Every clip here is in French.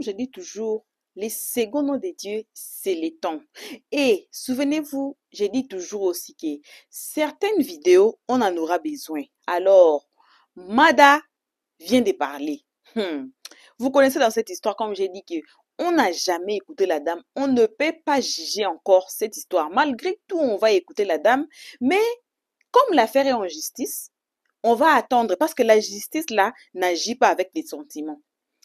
je dis toujours, les secondes de Dieu, c'est les temps. Et souvenez-vous, je dis toujours aussi que certaines vidéos, on en aura besoin. Alors, Mada vient de parler. Vous connaissez dans cette histoire, comme j'ai dit, que on n'a jamais écouté la dame. On ne peut pas juger encore cette histoire. Malgré tout, on va écouter la dame. Mais comme l'affaire est en justice, on va attendre parce que la justice, là, n'agit pas avec des sentiments.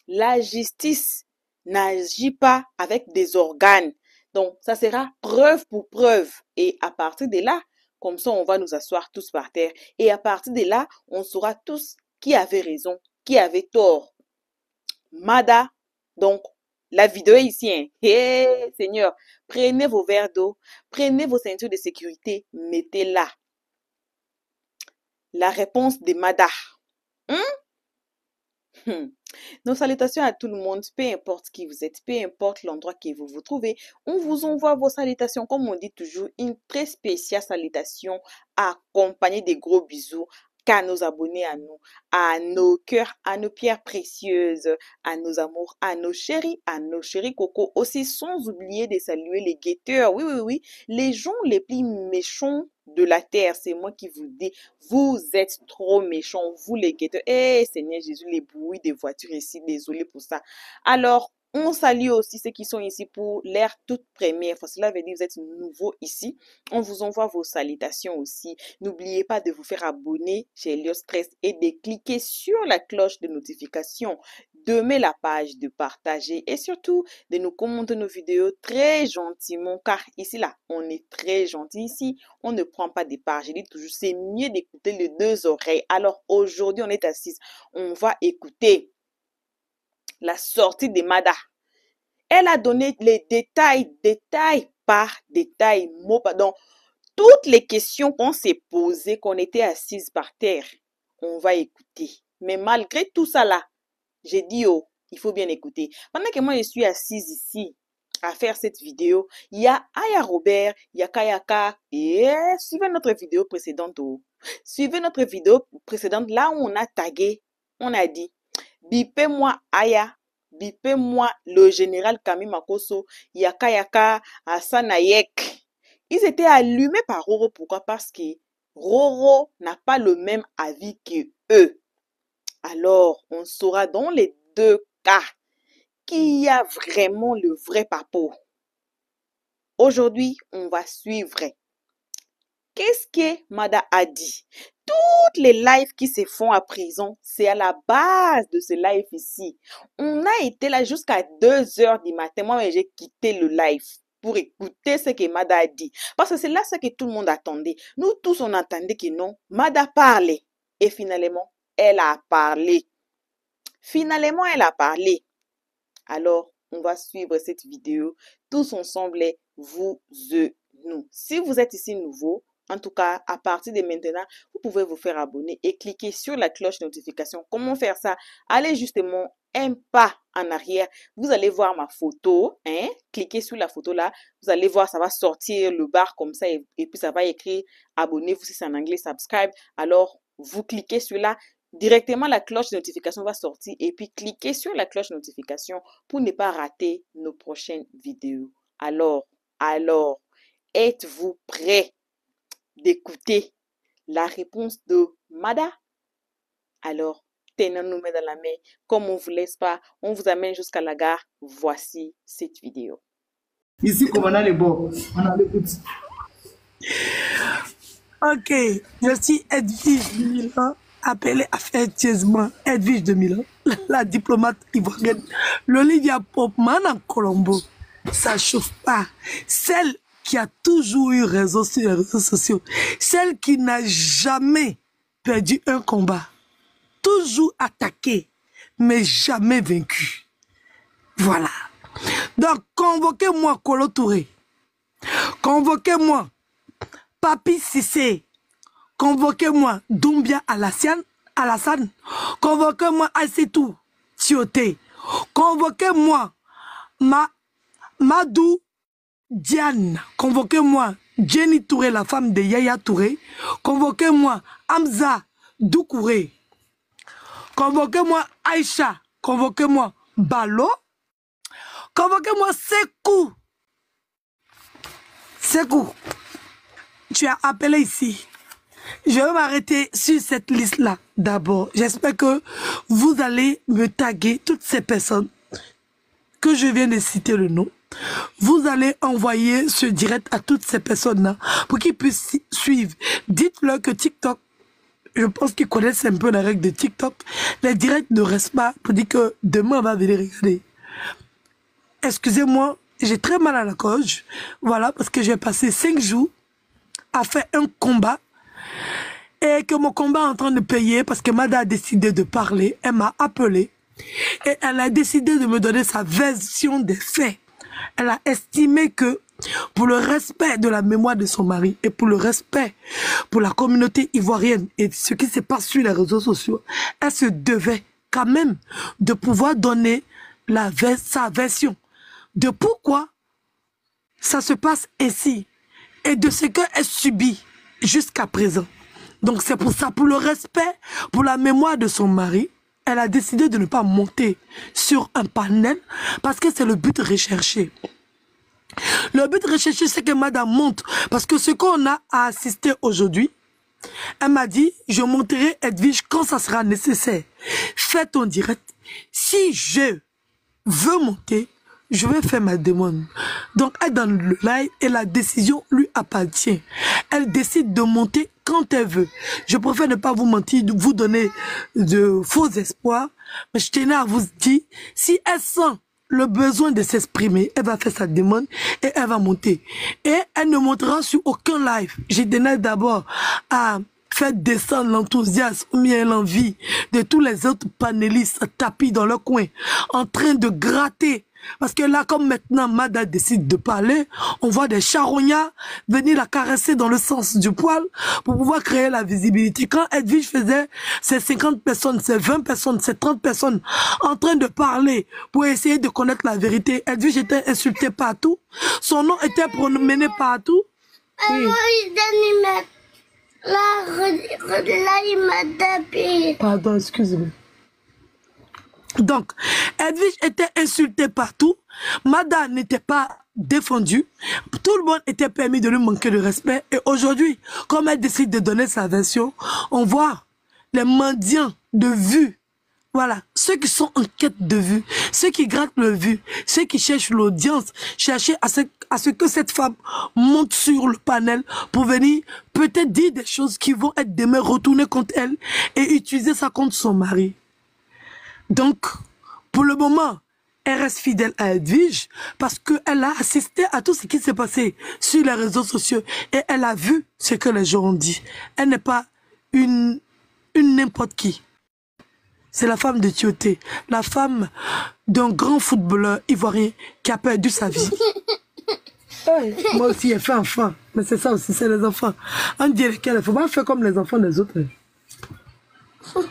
La justice n'agit pas avec des organes. Donc, ça sera preuve pour preuve. Et à partir de là, comme ça, on va nous asseoir tous par terre. Et à partir de là, on saura tous qui avait raison, qui avait tort. Mada, donc, la vidéo est ici. Hein. Hey, Seigneur, prenez vos verres d'eau, prenez vos ceintures de sécurité, mettez-la. La réponse de Mada. Nos salutations à tout le monde, peu importe qui vous êtes, peu importe l'endroit que vous vous trouvez. On vous envoie vos salutations, comme on dit toujours, une très spéciale salutation accompagnée des gros bisous qu'à nos abonnés, à nos cœurs, à nos pierres précieuses, à nos amours, à nos chéris cocos. Aussi, sans oublier de saluer les guetteurs. Oui, oui, oui, les gens les plus méchants de la terre, c'est moi qui vous dis, vous êtes trop méchants, vous les guetteurs. Eh, Seigneur Jésus, les bruits des voitures ici, désolé pour ça. Alors, on salue aussi ceux qui sont ici pour l'ère toute première fois. Cela veut dire que vous êtes nouveaux ici. On vous envoie vos salutations aussi. N'oubliez pas de vous faire abonner chez Elios Stress et de cliquer sur la cloche de notification, d'aimer la page, de partager et surtout de nous commenter nos vidéos très gentiment car ici là, on est très gentil ici. On ne prend pas des parts. Je dis toujours, c'est mieux d'écouter les deux oreilles. Alors aujourd'hui, on est assis. On va écouter la sortie de Mada. Elle a donné les détails, détail par détail, mot par mot. Toutes les questions qu'on s'est posées, qu'on était assises par terre, on va écouter. Mais malgré tout ça là, j'ai dit, oh, il faut bien écouter. Pendant que moi, je suis assise ici à faire cette vidéo, il y a Aya Robert, il y a Kayaka, et suivez notre vidéo précédente. Oh. Suivez notre vidéo précédente, là où on a tagué, on a dit, bipez-moi Aya, bipez-moi le général Kami Makoso, il y a Kayaka, Hassan Ayek. Ils étaient allumés par Roro. Pourquoi? Parce que Roro n'a pas le même avis que eux. Alors, on saura dans les deux cas qui a vraiment le vrai papo. Aujourd'hui, on va suivre. Qu'est-ce que Mada a dit? Toutes les lives qui se font à présent, c'est à la base de ce live ici. On a été là jusqu'à 2 heures du matin. Moi, j'ai quitté le live pour écouter ce que Mada a dit. Parce que c'est là ce que tout le monde attendait. Nous tous, on attendait que non, Mada parlait. Et finalement, elle a parlé. Finalement, elle a parlé. Alors, on va suivre cette vidéo tous ensemble, vous et nous. Si vous êtes ici nouveau, en tout cas, à partir de maintenant, vous pouvez vous faire abonner et cliquer sur la cloche de notification. Comment faire ça? Allez justement un pas en arrière. Vous allez voir ma photo. Hein? Cliquez sur la photo là. Vous allez voir, ça va sortir le bar comme ça et puis ça va écrire abonnez-vous si c'est en anglais, subscribe. Alors, vous cliquez sur là. Directement, la cloche de notification va sortir et puis cliquez sur la cloche de notification pour ne pas rater nos prochaines vidéos. Alors, êtes-vous prêts d'écouter la réponse de Mada? Alors, tenons-nous main dans la main. Comme on ne vous laisse pas, on vous amène jusqu'à la gare. Voici cette vidéo. Ici, comme on a les bords, on a l'écoute. Ok, je suis Edwige de Milan, appelée affectueusement Edwige de Milan, la diplomate ivoirienne. L'Olivia Popman en Colombo, ça chauffe pas. Celle qui a toujours eu raison sur les réseaux sociaux, celle qui n'a jamais perdu un combat, toujours attaquée, mais jamais vaincue. Voilà. Donc, convoquez-moi Kolo Touré. Convoquez-moi Papi Sissé, convoquez-moi Doumbia Alassane, convoquez-moi Aïssetou Tioté, convoquez-moi Madou Diane, convoquez-moi Jenny Touré, la femme de Yaya Touré, convoquez-moi Hamza Doukouré, convoquez-moi Aïcha, convoquez-moi Balo, Convoquez-moi Sekou. Sekou, tu as appelé ici. Je vais m'arrêter sur cette liste-là d'abord. J'espère que vous allez me taguer toutes ces personnes que je viens de citer le nom. Vous allez envoyer ce direct à toutes ces personnes-là pour qu'ils puissent suivre. Dites-leur que TikTok, je pense qu'ils connaissent un peu la règle de TikTok. Les directs ne restent pas pour dire que demain on va venir regarder. Excusez-moi, j'ai très mal à la gorge. Voilà, parce que j'ai passé 5 jours à faire un combat et que mon combat est en train de payer parce que Mada a décidé de parler. Elle m'a appelé et elle a décidé de me donner sa version des faits. Elle a estimé que pour le respect de la mémoire de son mari et pour le respect pour la communauté ivoirienne et ce qui se passe sur les réseaux sociaux, elle se devait quand même de pouvoir donner sa version de pourquoi ça se passe ainsi et de ce qu'elle subit jusqu'à présent. Donc c'est pour ça, pour le respect, pour la mémoire de son mari, elle a décidé de ne pas monter sur un panel parce que c'est le but recherché. Le but recherché, c'est que Madame monte parce que ce qu'on a à assister aujourd'hui, elle m'a dit, je monterai Edwige quand ça sera nécessaire. Fais ton direct. Si je veux monter, je vais faire ma demande. Donc, elle est dans le live et la décision lui appartient. Elle décide de monter quand elle veut. Je préfère ne pas vous mentir, vous donner de faux espoirs. Mais je tenais à vous dire, si elle sent le besoin de s'exprimer, elle va faire sa demande et elle va monter. Et elle ne montera sur aucun live. Je tenais d'abord à faire descendre l'enthousiasme ou bien l'envie de tous les autres panélistes tapis dans leur coin, en train de gratter. Parce que là, comme maintenant Mada décide de parler, on voit des charognards venir la caresser dans le sens du poil pour pouvoir créer la visibilité. Quand Edwige faisait ces 50 personnes, ces 20 personnes, ces 30 personnes en train de parler pour essayer de connaître la vérité, Edwige était insultée partout. Son nom était promené partout. Oui. Là, il m'a tapé. Pardon, excusez-moi. Donc, Edwige était insultée partout. Mada n'était pas défendue. Tout le monde était permis de lui manquer de respect. Et aujourd'hui, comme elle décide de donner sa version, on voit les mendiants de vue. Voilà, ceux qui sont en quête de vue, ceux qui grattent le vue, ceux qui cherchent l'audience, chercher à ce que cette femme monte sur le panel pour venir peut-être dire des choses qui vont être demain retournées contre elle et utiliser ça contre son mari. Donc, pour le moment, elle reste fidèle à Edwige parce qu'elle a assisté à tout ce qui s'est passé sur les réseaux sociaux et elle a vu ce que les gens ont dit. Elle n'est pas une n'importe qui. C'est la femme de Tioté, la femme d'un grand footballeur ivoirien qui a perdu sa vie. Hey, moi aussi, j'ai fait enfant. Mais c'est ça aussi, c'est les enfants. On dirait qu'il ne faut pas faire comme les enfants des autres.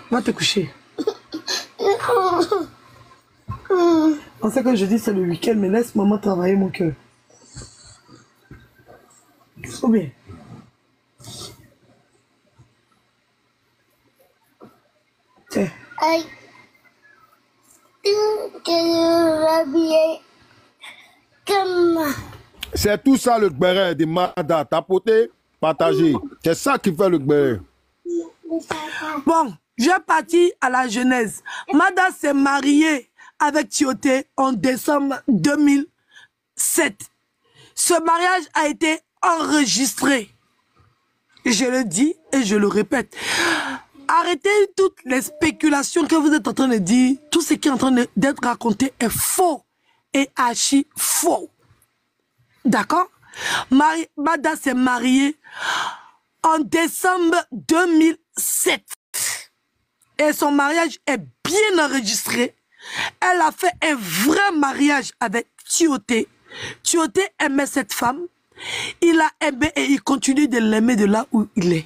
Va te coucher. On sait que je dis c'est le week-end, mais laisse maman travailler mon cœur. Trop bien. Tiens. C'est tout ça le gbéré de Mada. Tapoter, partager. C'est ça qui fait le gbéré. Bon, je vais partir à la genèse. Mada s'est mariée avec Tioté en décembre 2007. Ce mariage a été enregistré. Je le dis et je le répète. Arrêtez toutes les spéculations que vous êtes en train de dire. Tout ce qui est en train d'être raconté est faux et archi faux. D'accord? Mada s'est mariée en décembre 2007. Et son mariage est bien enregistré. Elle a fait un vrai mariage avec Tioté. Tioté aimait cette femme. Il l'a aimé et il continue de l'aimer de là où il est.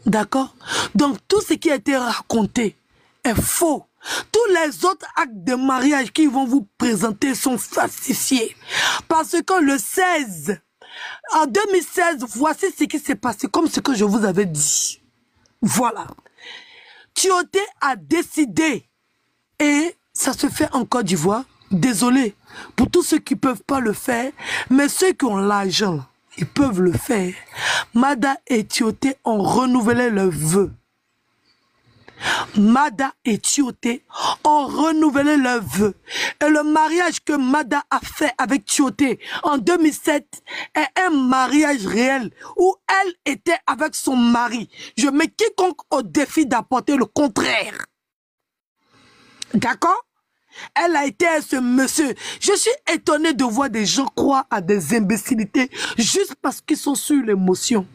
D'accord? Donc tout ce qui a été raconté est faux. Tous les autres actes de mariage qu'ils vont vous présenter sont falsifiés. Parce que le 16, en 2016, voici ce qui s'est passé, comme ce que je vous avais dit. Voilà. Tioté a décidé, et ça se fait en Côte d'Ivoire, désolé pour tous ceux qui ne peuvent pas le faire, mais ceux qui ont l'argent, ils peuvent le faire. Mada et Tioté ont renouvelé leurs vœux. Mada et Tioté ont renouvelé leurs vœux. Et le mariage que Mada a fait avec Tioté en 2007 est un mariage réel où elle était avec son mari. Je mets quiconque au défi d'apporter le contraire. D'accord? Elle a été à ce monsieur. Je suis étonné de voir des gens croire à des imbécilités juste parce qu'ils sont sur l'émotion.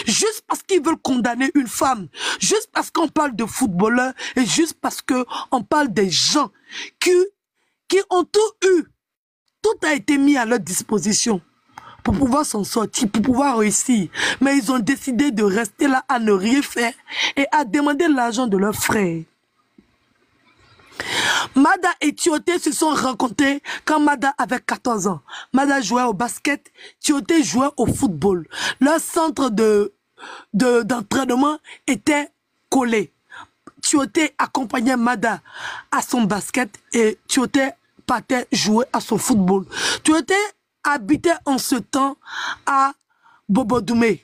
Juste parce qu'ils veulent condamner une femme. Juste parce qu'on parle de footballeurs et juste parce qu'on parle des gens qui ont tout eu. Tout a été mis à leur disposition pour pouvoir s'en sortir, pour pouvoir réussir. Mais ils ont décidé de rester là à ne rien faire et à demander l'argent de leurs frères. Mada et Tioté se sont rencontrés quand Mada avait 14 ans. Mada jouait au basket, Tioté jouait au football. Leur centre d'entraînement était collé. Tioté accompagnait Mada à son basket et Tioté partait jouer à son football. Tioté habitait en ce temps à Bobodoumé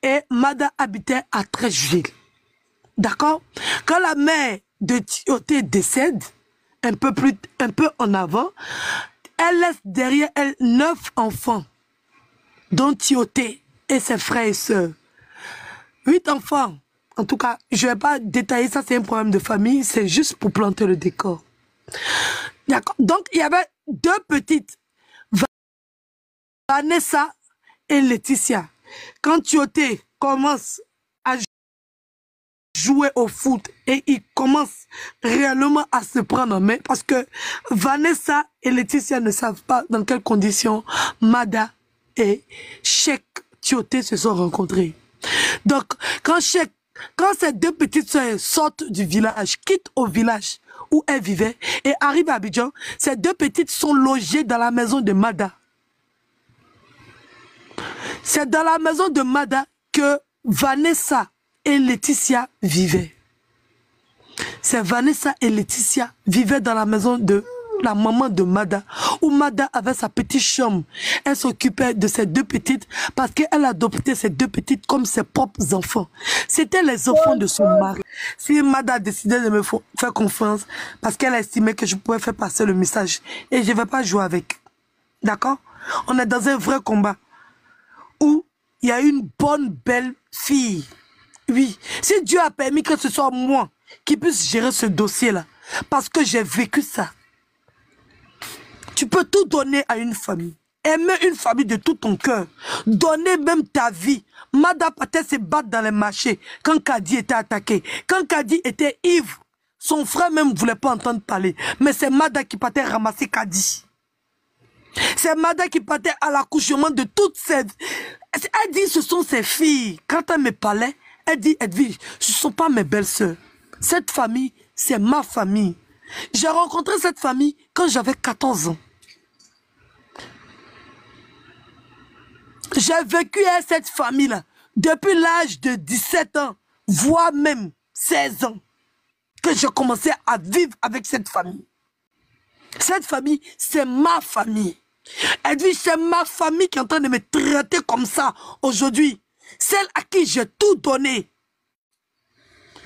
et Mada habitait à Trècheville. D'accord? Quand la mère de Tioté décède, un peu en avant, elle laisse derrière elle 9 enfants, dont Tioté et ses frères et sœurs. 8 enfants. En tout cas, je ne vais pas détailler ça, c'est un problème de famille, c'est juste pour planter le décor. D'accord. Donc, il y avait 2 petites, Vanessa et Laetitia. Quand Tioté commence à jouer au foot et il commence réellement à se prendre en main parce que Vanessa et Laetitia ne savent pas dans quelles conditions Mada et Cheikh Tioté se sont rencontrés. Donc, quand ces 2 petites sœurs sortent du village, quittent au village où elles vivaient et arrivent à Abidjan, ces 2 petites sont logées dans la maison de Mada. C'est dans la maison de Mada que Vanessa et Laetitia vivaient. C'est Vanessa et Laetitia vivaient dans la maison de la maman de Mada, où Mada avait sa petite chambre. Elle s'occupait de ces 2 petites parce qu'elle adoptait ces 2 petites comme ses propres enfants. C'était les enfants de son mari. Si Mada décidait de me faire confiance parce qu'elle estimait que je pouvais faire passer le message et je ne vais pas jouer avec. D'accord? On est dans un vrai combat où il y a une bonne, belle fille. Oui, si Dieu a permis que ce soit moi qui puisse gérer ce dossier-là, parce que j'ai vécu ça. Tu peux tout donner à une famille. Aimer une famille de tout ton cœur. Donner même ta vie. Mada partait se battre dans les marchés quand Kadi était attaqué. Quand Kadi était ivre, son frère même ne voulait pas entendre parler. Mais c'est Mada qui partait ramasser Kadi. C'est Mada qui partait à l'accouchement de toutes ces... Elle dit ce sont ses filles. Quand elle me parlait, elle dit Edwige, ce ne sont pas mes belles-sœurs. Cette famille, c'est ma famille. J'ai rencontré cette famille quand j'avais 14 ans. J'ai vécu avec cette famille-là depuis l'âge de 17 ans, voire même 16 ans, que j'ai commencé à vivre avec cette famille. Cette famille, c'est ma famille. Edwige, c'est ma famille qui est en train de me traiter comme ça aujourd'hui. Celle à qui j'ai tout donné.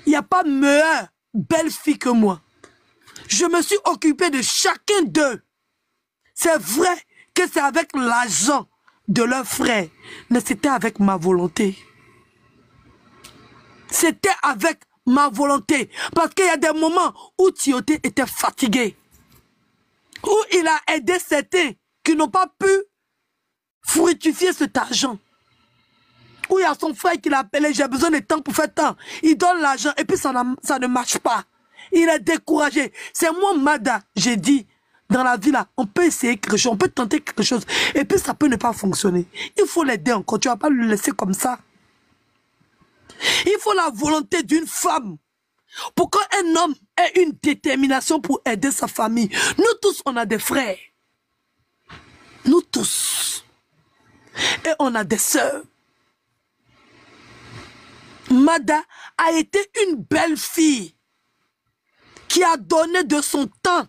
Il n'y a pas meilleure belle fille que moi. Je me suis occupé de chacun d'eux. C'est vrai que c'est avec l'argent de leur frère, mais c'était avec ma volonté. C'était avec ma volonté. Parce qu'il y a des moments où Tioté était fatigué. Où il a aidé certains qui n'ont pas pu fructifier cet argent. Où il y a son frère qui l'a appelé, j'ai besoin de temps pour faire temps. Il donne l'argent et puis ça ne marche pas. Il est découragé. C'est moi, Mada, j'ai dit, dans la vie là, on peut essayer quelque chose, on peut tenter quelque chose. Et puis ça peut ne pas fonctionner. Il faut l'aider encore, tu ne vas pas le laisser comme ça. Il faut la volonté d'une femme. Pour qu'un homme ait une détermination pour aider sa famille. Nous tous, on a des frères. Nous tous. Et on a des sœurs. Mada a été une belle fille qui a donné de son temps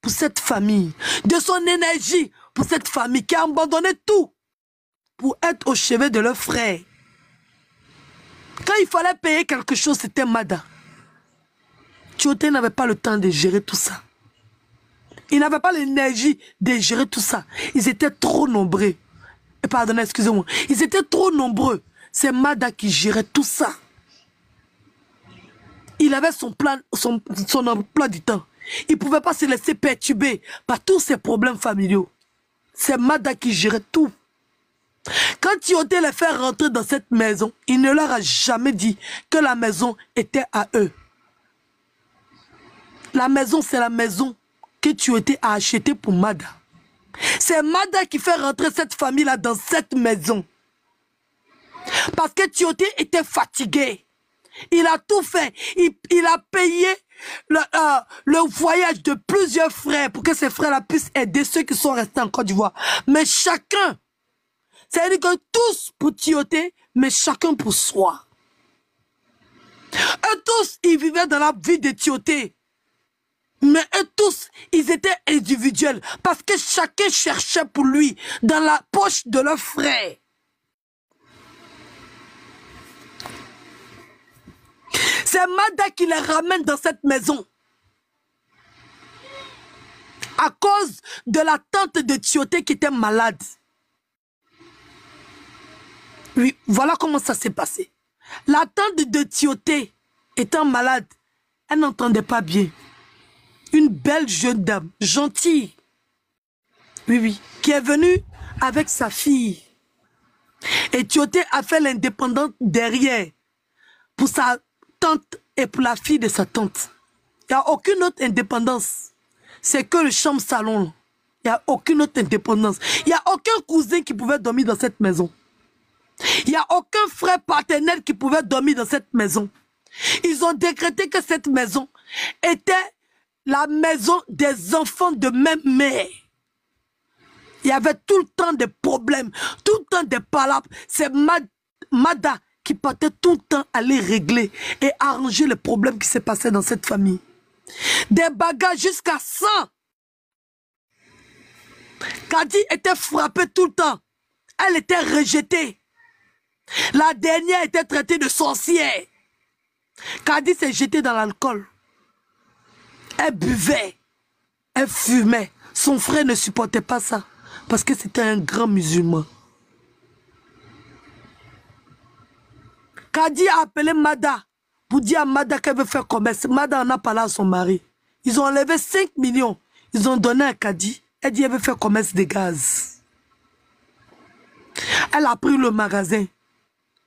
pour cette famille, de son énergie pour cette famille qui a abandonné tout pour être au chevet de leur frère. Quand il fallait payer quelque chose, c'était Mada. Tioté n'avait pas le temps de gérer tout ça. Il n'avait pas l'énergie de gérer tout ça. Ils étaient trop nombreux. Pardonnez, excusez-moi. Ils étaient trop nombreux. C'est Mada qui gérait tout ça. Il avait son plan, son emploi du temps. Il ne pouvait pas se laisser perturber par tous ces problèmes familiaux. C'est Mada qui gérait tout. Quand Tioté les fait rentrer dans cette maison, il ne leur a jamais dit que la maison était à eux. La maison, c'est la maison que Tioté a achetée pour Mada. C'est Mada qui fait rentrer cette famille-là dans cette maison. Parce que Tioté était fatigué. Il a tout fait. Il a payé le voyage de plusieurs frères pour que ces frères-là puissent aider ceux qui sont restés en Côte d'Ivoire. Mais chacun, c'est-à-dire que tous pour Tioté, mais chacun pour soi. Eux tous, ils vivaient dans la vie de Tioté. Mais eux tous, ils étaient individuels. Parce que chacun cherchait pour lui dans la poche de leur frère. C'est Mada qui les ramène dans cette maison. À cause de la tante de Tioté qui était malade. Oui, voilà comment ça s'est passé. La tante de Tioté étant malade, elle n'entendait pas bien. Une belle jeune dame, gentille. Oui, oui, qui est venue avec sa fille. Et Tioté a fait l'indépendante derrière pour sa tante et pour la fille de sa tante. Il n'y a aucune autre indépendance. C'est que le chambre-salon. Il n'y a aucune autre indépendance. Il n'y a aucun cousin qui pouvait dormir dans cette maison. Il n'y a aucun frère paternel qui pouvait dormir dans cette maison. Ils ont décrété que cette maison était la maison des enfants de même mère. Il y avait tout le temps des problèmes, tout le temps des palabres. C'est Mada qui partait tout le temps aller régler et arranger les problèmes qui se passaient dans cette famille. Des bagarres jusqu'à 100. Kadi était frappée tout le temps. Elle était rejetée. La dernière était traitée de sorcière. Kadi s'est jetée dans l'alcool. Elle buvait. Elle fumait. Son frère ne supportait pas ça. Parce que c'était un grand musulman. Kadi a appelé Mada pour dire à Mada qu'elle veut faire commerce. Mada en a parlé à son mari. Ils ont enlevé 5 millions. Ils ont donné à Kadi. Elle dit qu'elle veut faire commerce de gaz. Elle a pris le magasin.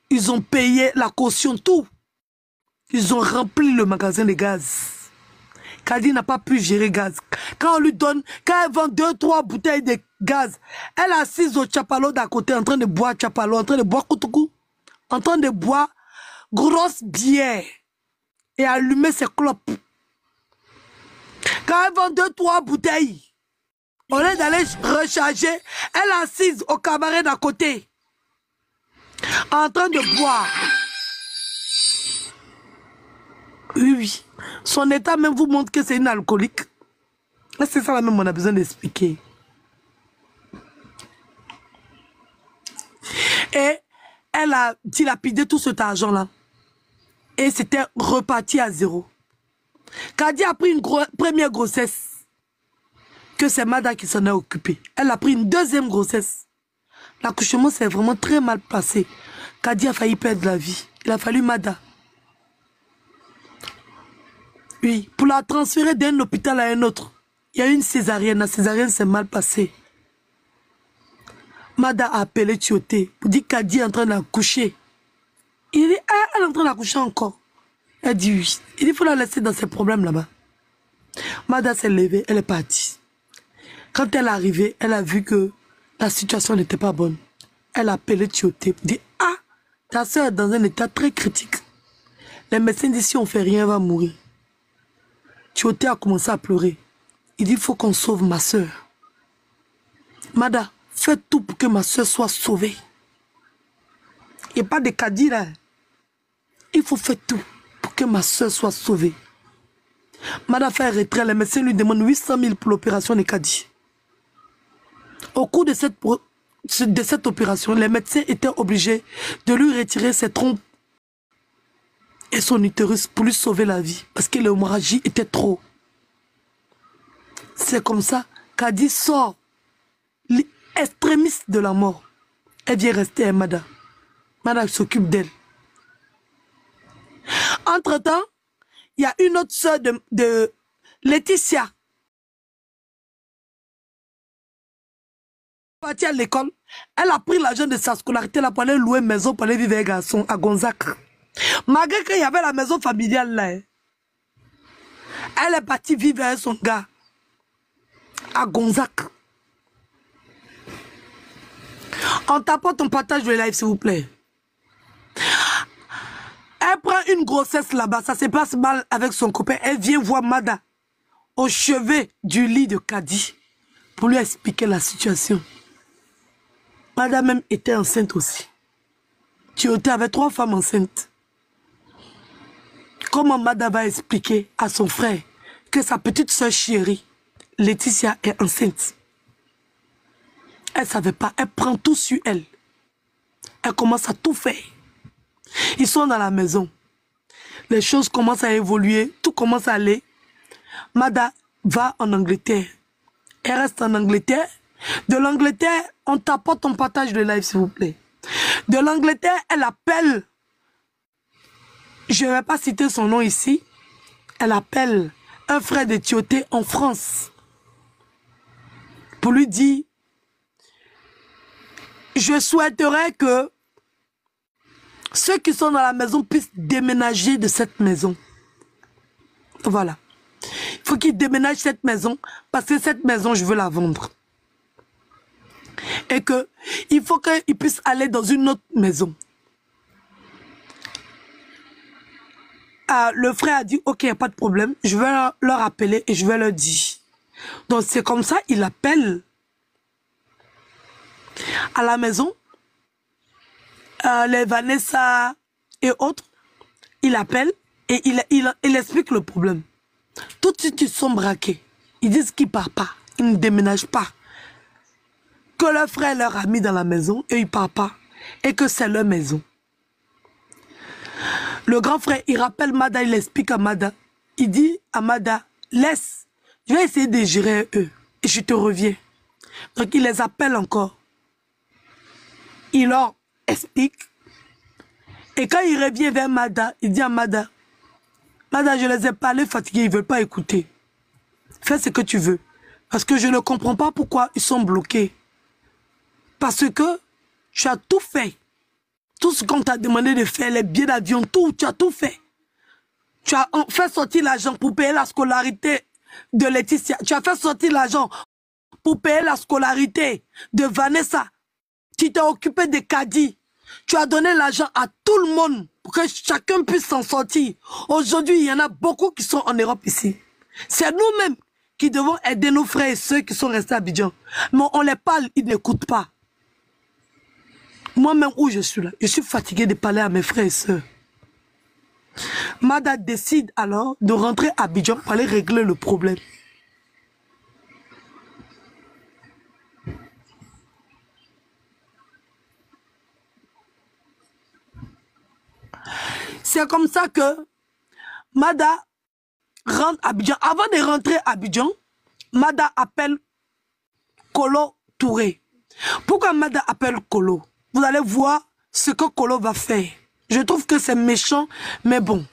Ils ont payé la caution, tout. Ils ont rempli le magasin de gaz. Kadi n'a pas pu gérer gaz. Quand on lui donne, quand elle vend 2-3 bouteilles de gaz, elle est assise au chapalo d'à côté en train de boire chapalo, en train de boire koutoukou, en train de boire grosse bière et allumer ses clopes. Quand elle vend 2-3 bouteilles, au lieu d'aller recharger, elle est assise au cabaret d'à côté, en train de boire. Oui, oui. Son état même vous montre que c'est une alcoolique. C'est ça même on a besoin d'expliquer. Et elle a dilapidé tout cet argent-là. Et c'était reparti à zéro. Kadi a pris une première grossesse. Que c'est Mada qui s'en est occupée. Elle a pris une deuxième grossesse. L'accouchement s'est vraiment très mal passé. Kadi a failli perdre la vie. Il a fallu Mada. Oui, pour la transférer d'un hôpital à un autre. Il y a eu une césarienne. La césarienne s'est mal passée. Mada a appelé Tioté pour dire qu'Kadi est en train d'accoucher. Il dit, ah, elle est en train d'accoucher encore. Elle dit oui. Il dit, il faut la laisser dans ses problèmes là-bas. Mada s'est levée, elle est partie. Quand elle est arrivée, elle a vu que la situation n'était pas bonne. Elle a appelé Tioté pour dire, ah, ta soeur est dans un état très critique. Les médecins disent, si on ne fait rien, elle va mourir. Tioté a commencé à pleurer. Il dit, il faut qu'on sauve ma soeur. Mada, fais tout pour que ma soeur soit sauvée. Il n'y a pas de Kadi là. Il faut faire tout pour que ma soeur soit sauvée. Mada fait un retrait, les médecins lui demandent 800 000 pour l'opération de Kadi. Au cours de cette opération, les médecins étaient obligés de lui retirer ses trompes et son utérus pour lui sauver la vie. Parce que l'hémorragie était trop. C'est comme ça qu'Adi sort l'extrémiste de la mort. Elle vient rester à Mada. Mada s'occupe d'elle. Entre-temps, il y a une autre sœur de Laetitia. Partie à l'école, elle a pris l'argent de sa scolarité là pour aller louer une maison pour aller vivre avec un garçon à Gonzac. Malgré qu'il y avait la maison familiale là, elle est partie vivre avec son gars à Gonzac. En tapant ton partage de live, s'il vous plaît. Elle prend une grossesse là-bas, ça se passe mal avec son copain. Elle vient voir Mada au chevet du lit de Kadi pour lui expliquer la situation. Mada même était enceinte aussi. Tu étais avec 3 femmes enceintes. Comment Mada va expliquer à son frère que sa petite soeur chérie, Laetitia, est enceinte? Elle ne savait pas, elle prend tout sur elle. Elle commence à tout faire. Ils sont dans la maison. Les choses commencent à évoluer, tout commence à aller. Mada va en Angleterre. Elle reste en Angleterre. De l'Angleterre, on tapote ton partage de live, s'il vous plaît. De l'Angleterre, elle appelle, je ne vais pas citer son nom ici, elle appelle un frère de Tioté en France pour lui dire, je souhaiterais que ceux qui sont dans la maison puissent déménager de cette maison. Voilà. Il faut qu'ils déménagent cette maison parce que cette maison, je veux la vendre. Et que il faut qu'ils puissent aller dans une autre maison. Le frère a dit, ok, il n'y a pas de problème, je vais leur appeler et je vais leur dire. Donc c'est comme ça, il appelle à la maison, les Vanessa et autres, il appelle et il explique le problème. Tout de suite, ils sont braqués. Ils disent qu'ils ne partent pas, ils ne déménagent pas. Que leur frère leur a mis dans la maison et ils ne partent pas. Et que c'est leur maison. Le grand frère, il rappelle Mada, il explique à Mada. Il dit à Mada, laisse, je vais essayer de gérer eux et je te reviens. Donc il les appelle encore. Il leur explique. Et quand il revient vers Mada, il dit à Mada, Mada, je les ai parlé fatigués, ils ne veulent pas écouter. Fais ce que tu veux. Parce que je ne comprends pas pourquoi ils sont bloqués. Parce que tu as tout fait. Tout ce qu'on t'a demandé de faire, les billets d'avion, tout, tu as tout fait. Tu as fait sortir l'argent pour payer la scolarité de Laetitia. Tu as fait sortir l'argent pour payer la scolarité de Vanessa. Tu t'es occupé de Kadi. Tu as donné l'argent à tout le monde pour que chacun puisse s'en sortir. Aujourd'hui, il y en a beaucoup qui sont en Europe ici. C'est nous-mêmes qui devons aider nos frères et ceux qui sont restés à Abidjan. Mais on les parle, ils n'écoutent pas. Moi-même où je suis là, je suis fatigué de parler à mes frères et sœurs. Mada décide alors de rentrer à Abidjan pour aller régler le problème. C'est comme ça que Mada rentre à Abidjan. Avant de rentrer à Abidjan, Mada appelle Kolo Touré. Pourquoi Mada appelle Kolo? Vous allez voir ce que Kolo va faire. Je trouve que c'est méchant, mais bon.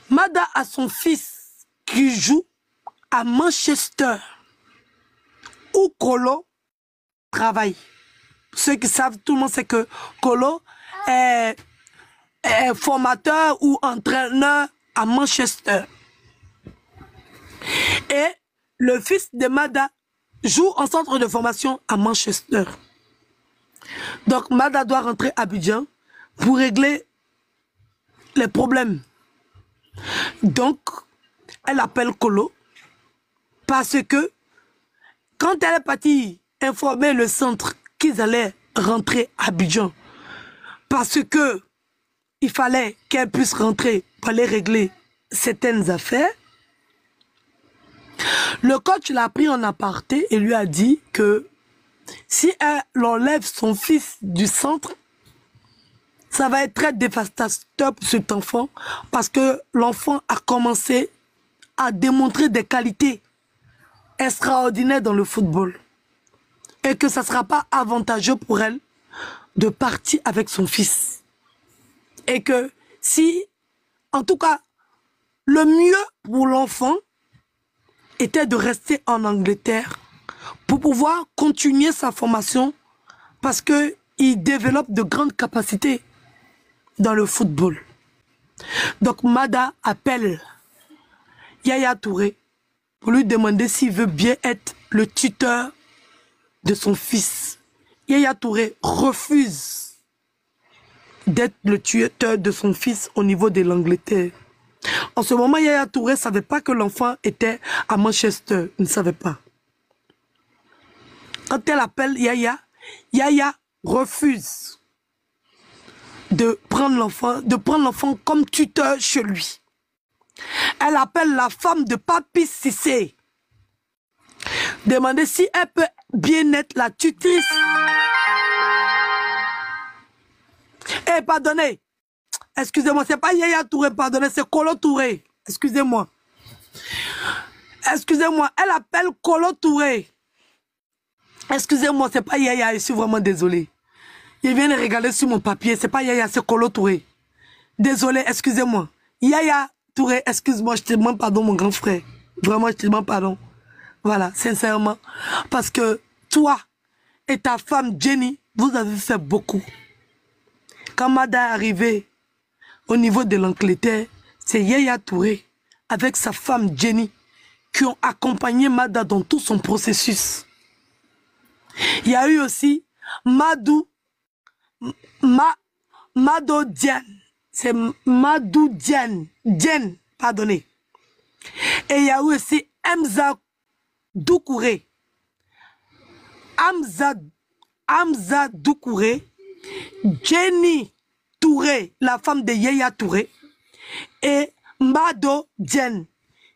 Mada a son fils qui joue à Manchester, où Kolo travaille. Ceux qui savent, tout le monde sait que Kolo est formateur ou entraîneur à Manchester. Et le fils de Mada joue en centre de formation à Manchester. Donc Mada doit rentrer à Abidjan pour régler les problèmes. Donc, elle appelle Kolo parce que quand elle est partie informer le centre qu'ils allaient rentrer à Abidjan, parce que il fallait qu'elle puisse rentrer pour aller régler certaines affaires, Le coach l'a pris en aparté et lui a dit que si elle enlève son fils du centre, ça va être très dévastateur pour cet enfant parce que l'enfant a commencé à démontrer des qualités extraordinaires dans le football et que ça ne sera pas avantageux pour elle de partir avec son fils. Et que si, en tout cas, le mieux pour l'enfant était de rester en Angleterre pour pouvoir continuer sa formation parce qu'il développe de grandes capacités dans le football. Donc Mada appelle Yaya Touré pour lui demander s'il veut bien être le tuteur de son fils. Yaya Touré refuse d'être le tuteur de son fils au niveau de l'Angleterre. En ce moment, Yaya Touré ne savait pas que l'enfant était à Manchester. Il ne savait pas. Quand elle appelle Yaya, Yaya refuse de prendre l'enfant comme tuteur chez lui. Elle appelle la femme de Papi Cissé. Demander si elle peut bien être la tutrice. Eh, pardonnez. Excusez-moi, c'est pas Yaya Touré, pardonnez, c'est Kolo Touré. Excusez-moi. Excusez-moi, elle appelle Kolo Touré. Excusez-moi, c'est pas Yaya, je suis vraiment désolé. Il vient de regarder sur mon papier, c'est pas Yaya, c'est Kolo Touré. Désolé, excusez-moi. Yaya Touré, excuse-moi, je te demande pardon, mon grand frère. Vraiment, je te demande pardon. Voilà, sincèrement. Parce que toi et ta femme Jenny, vous avez fait beaucoup. Quand Mada est arrivé au niveau de l'Angleterre, c'est Yaya Touré avec sa femme Jenny qui ont accompagné Mada dans tout son processus. Il y a eu aussi Madou Diane. C'est Madou Diane. Diane, pardonnez. Et il y a eu aussi Hamza Doucouré. Hamza Doucouré. Jenny Touré, la femme de Yaya Touré. Et Mado Diane,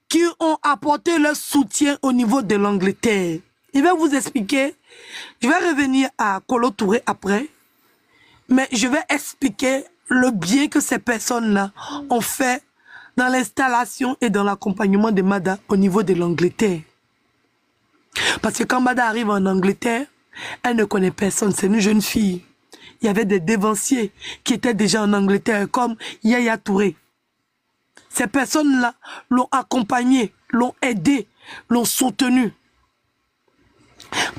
qui ont apporté leur soutien au niveau de l'Angleterre. Je vais vous expliquer. Je vais revenir à Kolo Touré après. Mais je vais expliquer le bien que ces personnes-là ont fait dans l'installation et dans l'accompagnement de Mada au niveau de l'Angleterre. Parce que quand Mada arrive en Angleterre, elle ne connaît personne, c'est une jeune fille. Il y avait des dévanciers qui étaient déjà en Angleterre, comme Yaya Touré. Ces personnes-là l'ont accompagnée, l'ont aidée, l'ont soutenue.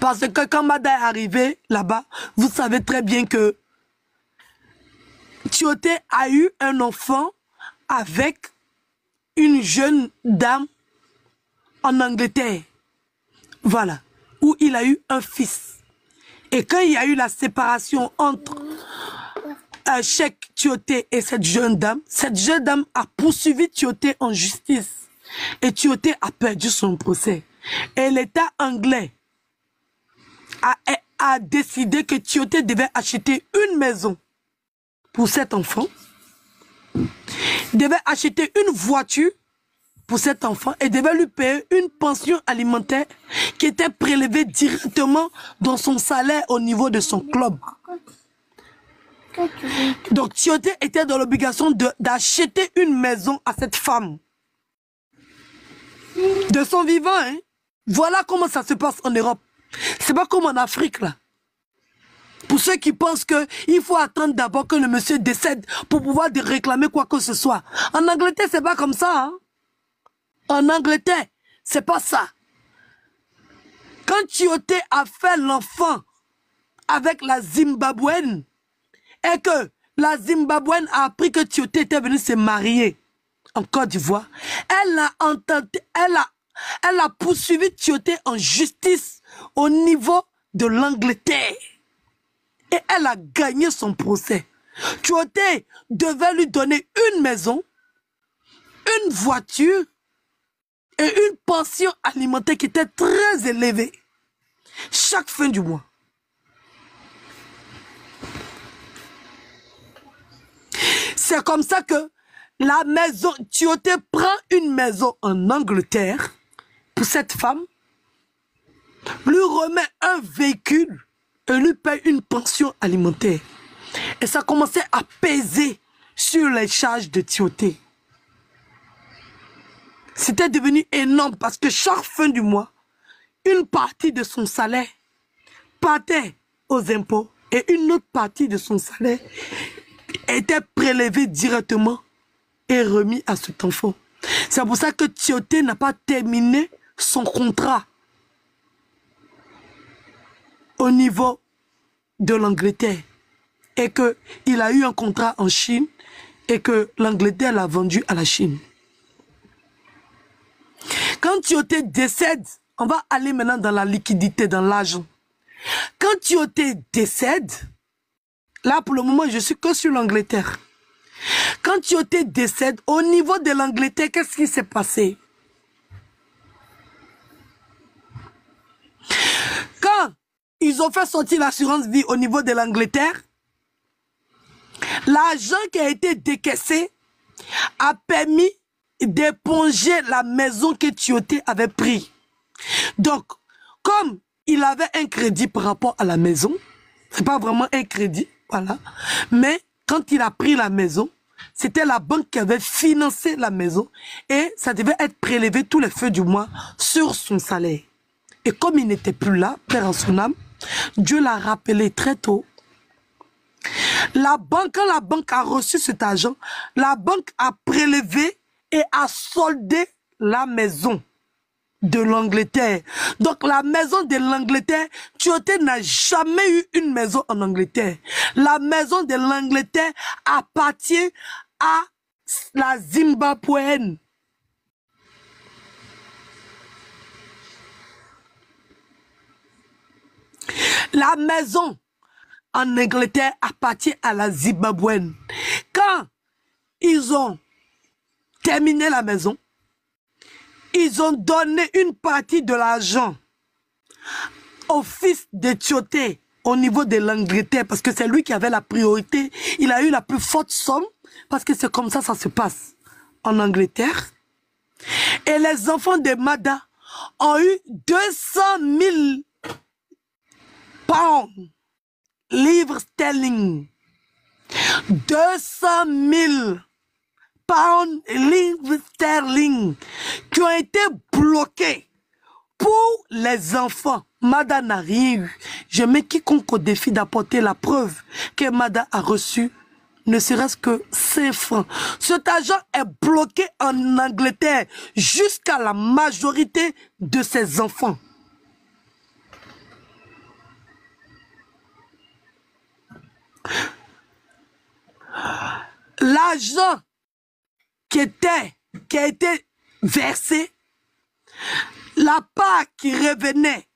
Parce que quand Mada est arrivée là-bas, vous savez très bien que Tioté a eu un enfant avec une jeune dame en Angleterre. Voilà, où il a eu un fils. Et quand il y a eu la séparation entre Cheikh Tioté et cette jeune dame a poursuivi Tioté en justice. Et Tioté a perdu son procès. Et l'État anglais a décidé que Tioté devait acheter une maison pour cet enfant, devait acheter une voiture pour cet enfant et devait lui payer une pension alimentaire qui était prélevée directement dans son salaire au niveau de son club. Donc Tioté était dans l'obligation d'acheter une maison à cette femme. De son vivant, hein? Voilà comment ça se passe en Europe. C'est pas comme en Afrique là. Pour ceux qui pensent qu'il faut attendre d'abord que le monsieur décède pour pouvoir réclamer quoi que ce soit. En Angleterre, c'est pas comme ça. Hein? En Angleterre, c'est pas ça. Quand Tioté a fait l'enfant avec la Zimbabwéenne et que la Zimbabwéenne a appris que Tioté était venu se marier en Côte d'Ivoire, elle a poursuivi Tioté en justice au niveau de l'Angleterre. Et elle a gagné son procès. Tioté devait lui donner une maison, une voiture et une pension alimentaire qui était très élevée chaque fin du mois. C'est comme ça que la maison, Tioté prend une maison en Angleterre pour cette femme, lui remet un véhicule et lui paye une pension alimentaire. Et ça commençait à peser sur les charges de Timothée. C'était devenu énorme parce que chaque fin du mois, une partie de son salaire partait aux impôts et une autre partie de son salaire était prélevée directement et remis à cet enfant. C'est pour ça que Timothée n'a pas terminé son contrat au niveau de l'Angleterre et qu'il a eu un contrat en Chine et que l'Angleterre l'a vendu à la Chine. Quand Timothée décède, on va aller maintenant dans la liquidité, dans l'argent. Quand Timothée décède, là pour le moment je suis que sur l'Angleterre. Quand Timothée décède, au niveau de l'Angleterre, qu'est-ce qui s'est passé? Quand ils ont fait sortir l'assurance vie au niveau de l'Angleterre, l'argent qui a été décaissé a permis d'éponger la maison que Timothée avait pris. Donc, comme il avait un crédit par rapport à la maison, c'est pas vraiment un crédit, voilà, mais quand il a pris la maison, c'était la banque qui avait financé la maison et ça devait être prélevé tous les feux du mois sur son salaire. Et comme il n'était plus là, Père en son âme, Dieu l'a rappelé très tôt. La banque, quand la banque a reçu cet argent, la banque a prélevé et a soldé la maison de l'Angleterre. Donc la maison de l'Angleterre, Timothée n'a jamais eu une maison en Angleterre. La maison de l'Angleterre appartient à la Zimbabwéenne. La maison en Angleterre appartient à la Zimbabwéenne. Quand ils ont terminé la maison, ils ont donné une partie de l'argent au fils de Timothée au niveau de l'Angleterre parce que c'est lui qui avait la priorité. Il a eu la plus forte somme parce que c'est comme ça ça se passe en Angleterre. Et les enfants de Mada ont eu 200 000 pounds, livres sterling. 200 000 pounds, livres sterling qui ont été bloqués pour les enfants. Mada n'a rien eu. Je mets quiconque au défi d'apporter la preuve que Mada a reçu, ne serait-ce que 5 francs. Cet argent est bloqué en Angleterre jusqu'à la majorité de ses enfants. L'argent qui a été versé, la part qui revenait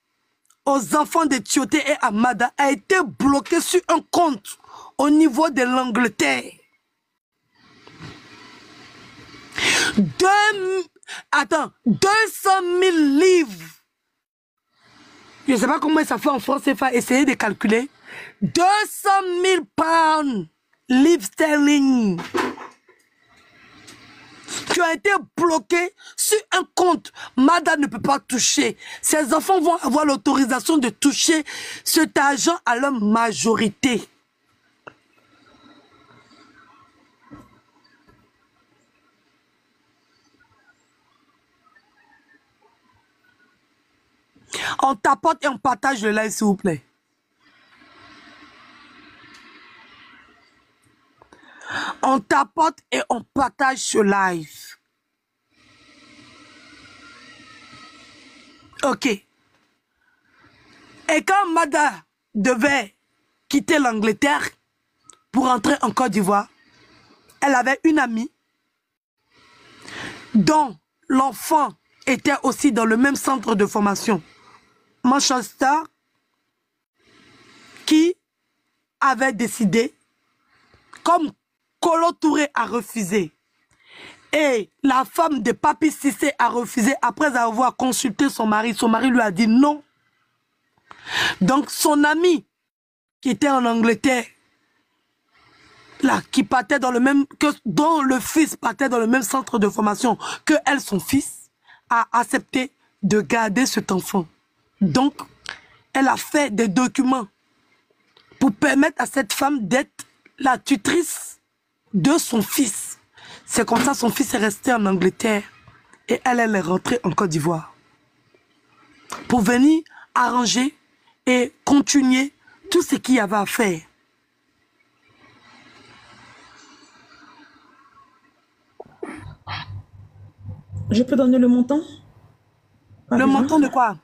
aux enfants de Timothée et Amada a été bloquée sur un compte au niveau de l'Angleterre. 200 000 livres. Je ne sais pas comment ça fait en France, il faut essayer de calculer. 200 000 pounds, livres sterling, qui ont été bloqués sur un compte. Mada ne peut pas toucher. Ses enfants vont avoir l'autorisation de toucher cet argent à leur majorité. On tapote et on partage le live, s'il vous plaît. On tapote et on partage ce live. Ok. Et quand Mada devait quitter l'Angleterre pour entrer en Côte d'Ivoire, elle avait une amie dont l'enfant était aussi dans le même centre de formation, Manchester, qui avait décidé, comme Kolo Touré a refusé et la femme de Papi Cissé a refusé après avoir consulté son mari lui a dit non. Donc son ami qui était en Angleterre, là, qui partait dans le même, dont le fils partait dans le même centre de formation que elle, son fils, a accepté de garder cet enfant. Donc, elle a fait des documents pour permettre à cette femme d'être la tutrice de son fils. C'est comme ça son fils est resté en Angleterre et elle est rentrée en Côte d'Ivoire pour venir arranger et continuer tout ce qu'il y avait à faire. Je peux donner le montant? Le montant de quoi?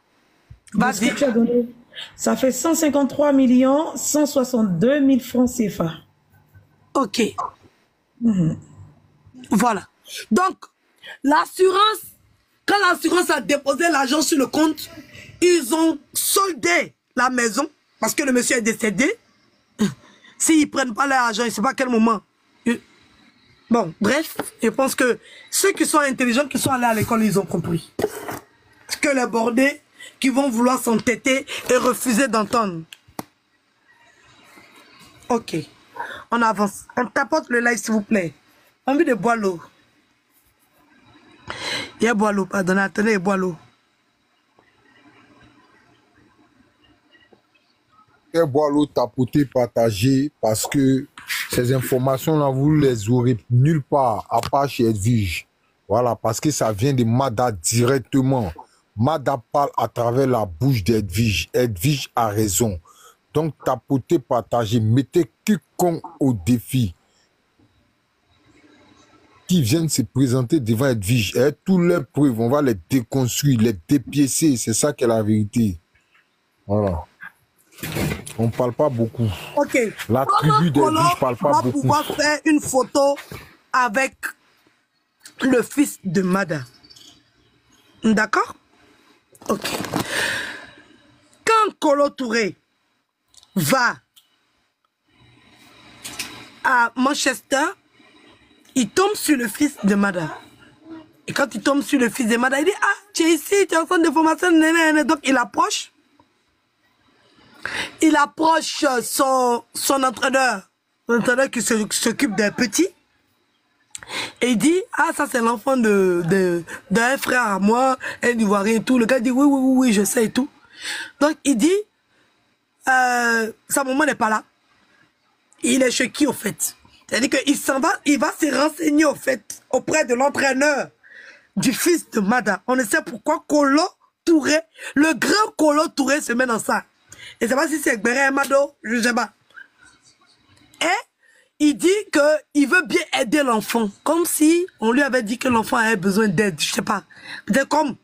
Vas-y. Tu as donné. Ça fait 153 162 000 francs CFA. Ok. Voilà. Donc, l'assurance, quand l'assurance a déposé l'argent sur le compte, ils ont soldé la maison parce que le monsieur est décédé. S'ils ne prennent pas l'argent, je ne sais pas à quel moment. Bon, bref, je pense que ceux qui sont intelligents, qui sont allés à l'école, ils ont compris. Que les bordés qui vont vouloir s'entêter et refuser d'entendre. Ok, on avance. On tapote le live, s'il vous plaît. Envie de boire l'eau. Il y a boire l'eau, pardon, attendez, il y a boire l'eau. Et boire l'eau, tapoter, partager, parce que ces informations-là, vous les aurez nulle part, à part chez Edwige. Voilà, parce que ça vient de Mada directement. Mada parle à travers la bouche d'Edwige. Edwige a raison. Donc, tapotez, partagez, mettez quiconque au défi qui viennent se présenter devant Edwige. Et toutes les preuves, on va les déconstruire, les dépiécer. C'est ça qui est la vérité. Voilà. On ne parle pas beaucoup. Ok. La tribu d'Edwige ne parle pas beaucoup. On va pouvoir faire une photo avec le fils de Mada. D'accord? Ok. Quand Kolo Touré va à Manchester, il tombe sur le fils de Mada. Et quand il tombe sur le fils de Mada, il dit, ah, tu es ici, tu es en centre de formation. Donc il approche. Il approche son entraîneur, l'entraîneur qui s'occupe d'un petit. Et il dit, ah, ça c'est l'enfant d'un frère à moi, un Ivoirien et tout. Le gars dit, oui, je sais et tout. Donc il dit, sa maman n'est pas là. Il est chez qui au fait? C'est-à-dire qu'il s'en va, il va se renseigner au fait auprès de l'entraîneur du fils de Mada. On ne sait pourquoi Kolo Touré, le grand Kolo Touré se met dans ça. Et je ne sais pas si c'est Gbere Mado, je ne sais pas. Et il dit qu'il veut bien aider l'enfant. Comme si on lui avait dit que l'enfant avait besoin d'aide. Je ne sais pas. Peut-être comme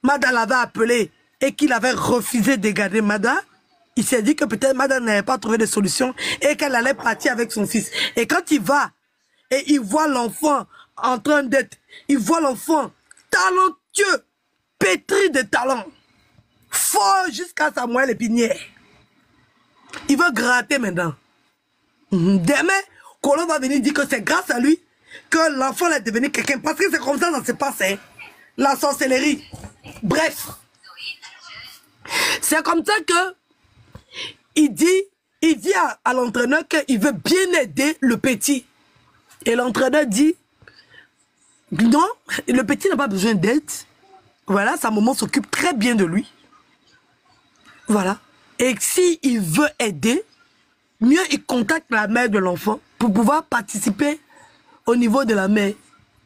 Mada l'avait appelé et qu'il avait refusé de garder Mada. Il s'est dit que peut-être Mada n'avait pas trouvé de solution et qu'elle allait partir avec son fils. Et quand il va et il voit l'enfant en train d'être... Il voit l'enfant talentueux, pétri de talent. Fort jusqu'à sa moelle épinière. Il veut gratter maintenant. Demain, Kolo va venir dire que c'est grâce à lui que l'enfant est devenu quelqu'un. Parce que c'est comme ça se passe, hein. La sorcellerie. Bref. C'est comme ça que il dit à l'entraîneur qu'il veut bien aider le petit. Et l'entraîneur dit, non, le petit n'a pas besoin d'aide. Voilà, sa maman s'occupe très bien de lui. Voilà. Et s'il veut aider, mieux il contacte la mère de l'enfant pour pouvoir participer au niveau de la mère.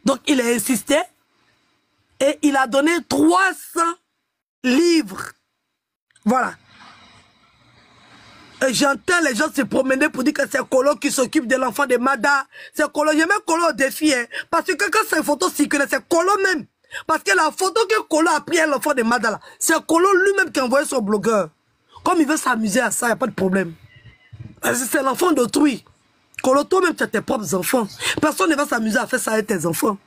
Donc il a insisté et il a donné 300 livres. Voilà. Et j'entends les gens se promener pour dire que c'est Kolo qui s'occupe de l'enfant de Mada. C'est Kolo. Je mets Kolo au défi. Hein, parce que quand ces photos circulent, c'est Kolo même. Parce que la photo que Kolo a pris à l'enfant de Mada, c'est Kolo lui-même qui a envoyé son blogueur. Comme il veut s'amuser à ça, il n'y a pas de problème. C'est l'enfant d'autrui. Kolo, toi-même, tu as tes propres enfants. Personne ne va s'amuser à faire ça avec tes enfants.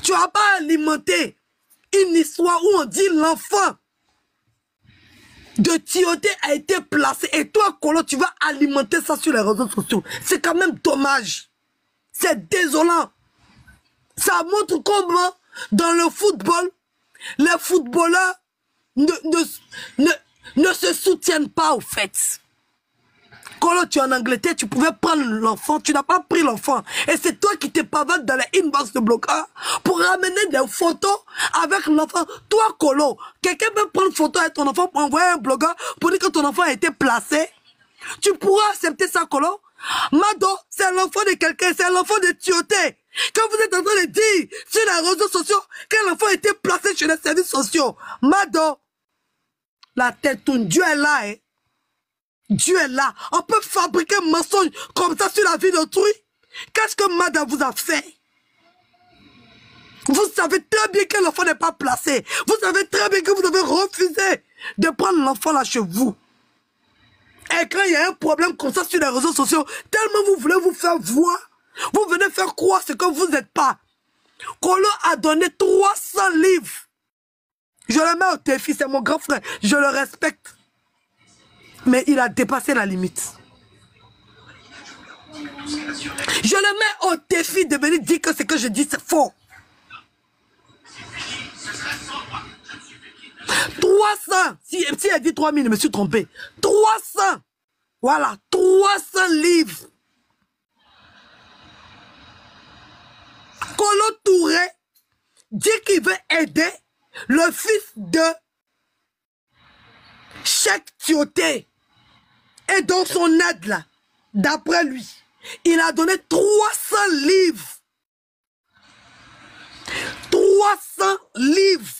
Tu n'as pas alimenté une histoire où on dit l'enfant de Tioté a été placé. Et toi, Kolo, tu vas alimenter ça sur les réseaux sociaux. C'est quand même dommage. C'est désolant. Ça montre comment, dans le football, les footballeurs ne se soutiennent pas, au fait. Quand tu es en Angleterre, tu pouvais prendre l'enfant, tu n'as pas pris l'enfant. Et c'est toi qui te pavades dans les inbox de bloqueur pour ramener des photos avec l'enfant. Toi, Colo, quelqu'un peut prendre photo avec ton enfant pour envoyer un blogueur pour dire que ton enfant a été placé. Tu pourras accepter ça, Colo? Mado, c'est l'enfant de quelqu'un, c'est l'enfant de Tioté. Quand vous êtes en train de dire sur les réseaux sociaux que l'enfant a été placé chez les services sociaux, Mado, la tête tourne, Dieu est là, hein. Dieu est là. On peut fabriquer un mensonge comme ça sur la vie d'autrui. Qu'est-ce que Mada vous a fait? Vous savez très bien que l'enfant n'est pas placé. Vous savez très bien que vous avez refusé de prendre l'enfant là chez vous. Et quand il y a un problème comme ça sur les réseaux sociaux, tellement vous voulez vous faire voir, vous venez faire croire ce que vous n'êtes pas. Kolo a donné 300 livres. Je le mets au défi, c'est mon grand frère. Je le respecte. Mais il a dépassé la limite. Je le mets au défi de venir dire que ce que je dis c'est faux. 300. Si elle dit 3000, je me suis trompé. 300. Voilà, 300 livres. Kolo Touré dit qu'il veut aider le fils de Cheikh Tioté. Et dans son aide là, d'après lui, il a donné 300 livres. 300 livres.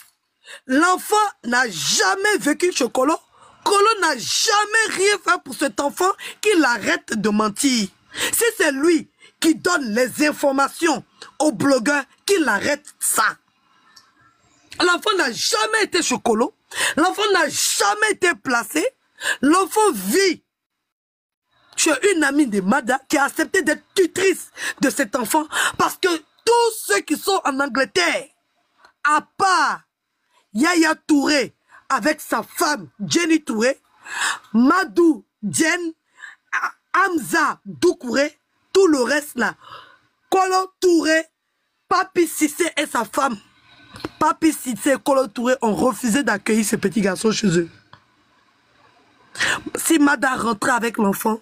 L'enfant n'a jamais vécu chez Kolo. Kolo n'a jamais rien fait pour cet enfant qu'il arrête de mentir. Si c'est lui qui donne les informations aux blogueurs, qu'il arrête ça. L'enfant n'a jamais été chez Kolo. L'enfant n'a jamais été placé. L'enfant vit chez une amie de Mada qui a accepté d'être tutrice de cet enfant parce que tous ceux qui sont en Angleterre, à part Yaya Touré avec sa femme Jenny Touré, Madou Djen, Hamza Doukouré, tout le reste là, Kolo Touré, Papi Sissé et sa femme, Papi Sissé et Kolo Touré ont refusé d'accueillir ces petits garçons chez eux. Si Mada rentrait avec l'enfant,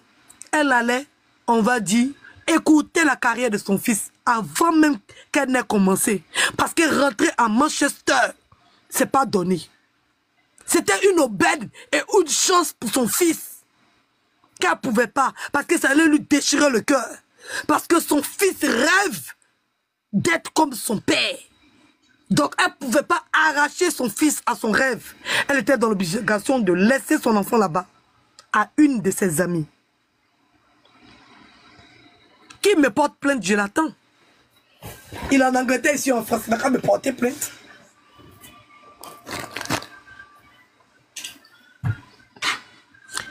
elle allait, on va dire, écouter la carrière de son fils avant même qu'elle n'ait commencé. Parce que rentrer à Manchester, c'est pas donné. C'était une aubaine et une chance pour son fils. Qu'elle ne pouvait pas, parce que ça allait lui déchirer le cœur. Parce que son fils rêve d'être comme son père. Donc elle ne pouvait pas arracher son fils à son rêve. Elle était dans l'obligation de laisser son enfant là-bas à une de ses amies. Qui me porte plainte, je l'attends. Il est en Angleterre, ici en France, il n'a qu'à me porter plainte.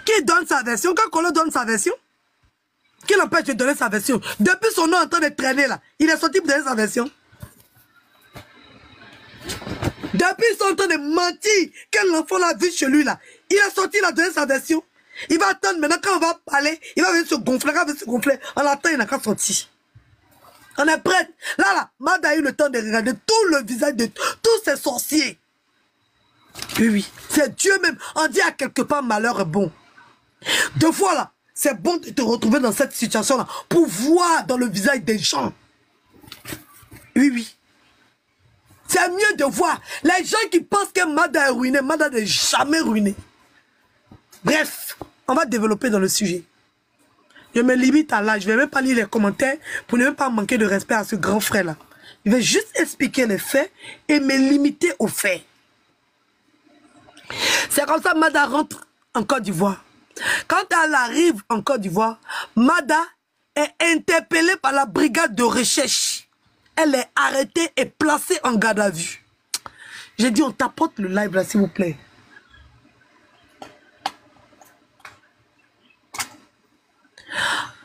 Qui donne sa version? Quand Kolo donne sa version, qui l'empêche de donner sa version? Depuis son nom en train de traîner là, il est sorti pour donner sa version. Depuis ils sont en train de mentir que l'enfant l'a vu chez lui là, il est sorti, il a donné sa version. Il va attendre maintenant quand on va parler, il va venir se gonfler, quand il va venir se gonfler, on l'attend, il n'a qu'à sortir. On est prêt. Là, Mada a eu le temps de regarder tout le visage de tous ces sorciers. Oui, oui, c'est Dieu même. On dit à quelque part malheur est bon. Deux fois là, c'est bon de te retrouver dans cette situation-là pour voir dans le visage des gens. Oui, oui. C'est mieux de voir. Les gens qui pensent que Mada est ruiné, Mada n'est jamais ruiné. Bref, on va développer dans le sujet. Je me limite à là, je ne vais même pas lire les commentaires pour ne même pas manquer de respect à ce grand frère-là. Je vais juste expliquer les faits et me limiter aux faits. C'est comme ça que Mada rentre en Côte d'Ivoire. Quand elle arrive en Côte d'Ivoire, Mada est interpellée par la brigade de recherche. Elle est arrêtée et placée en garde à vue. J'ai dit, on tapote le live là, s'il vous plaît.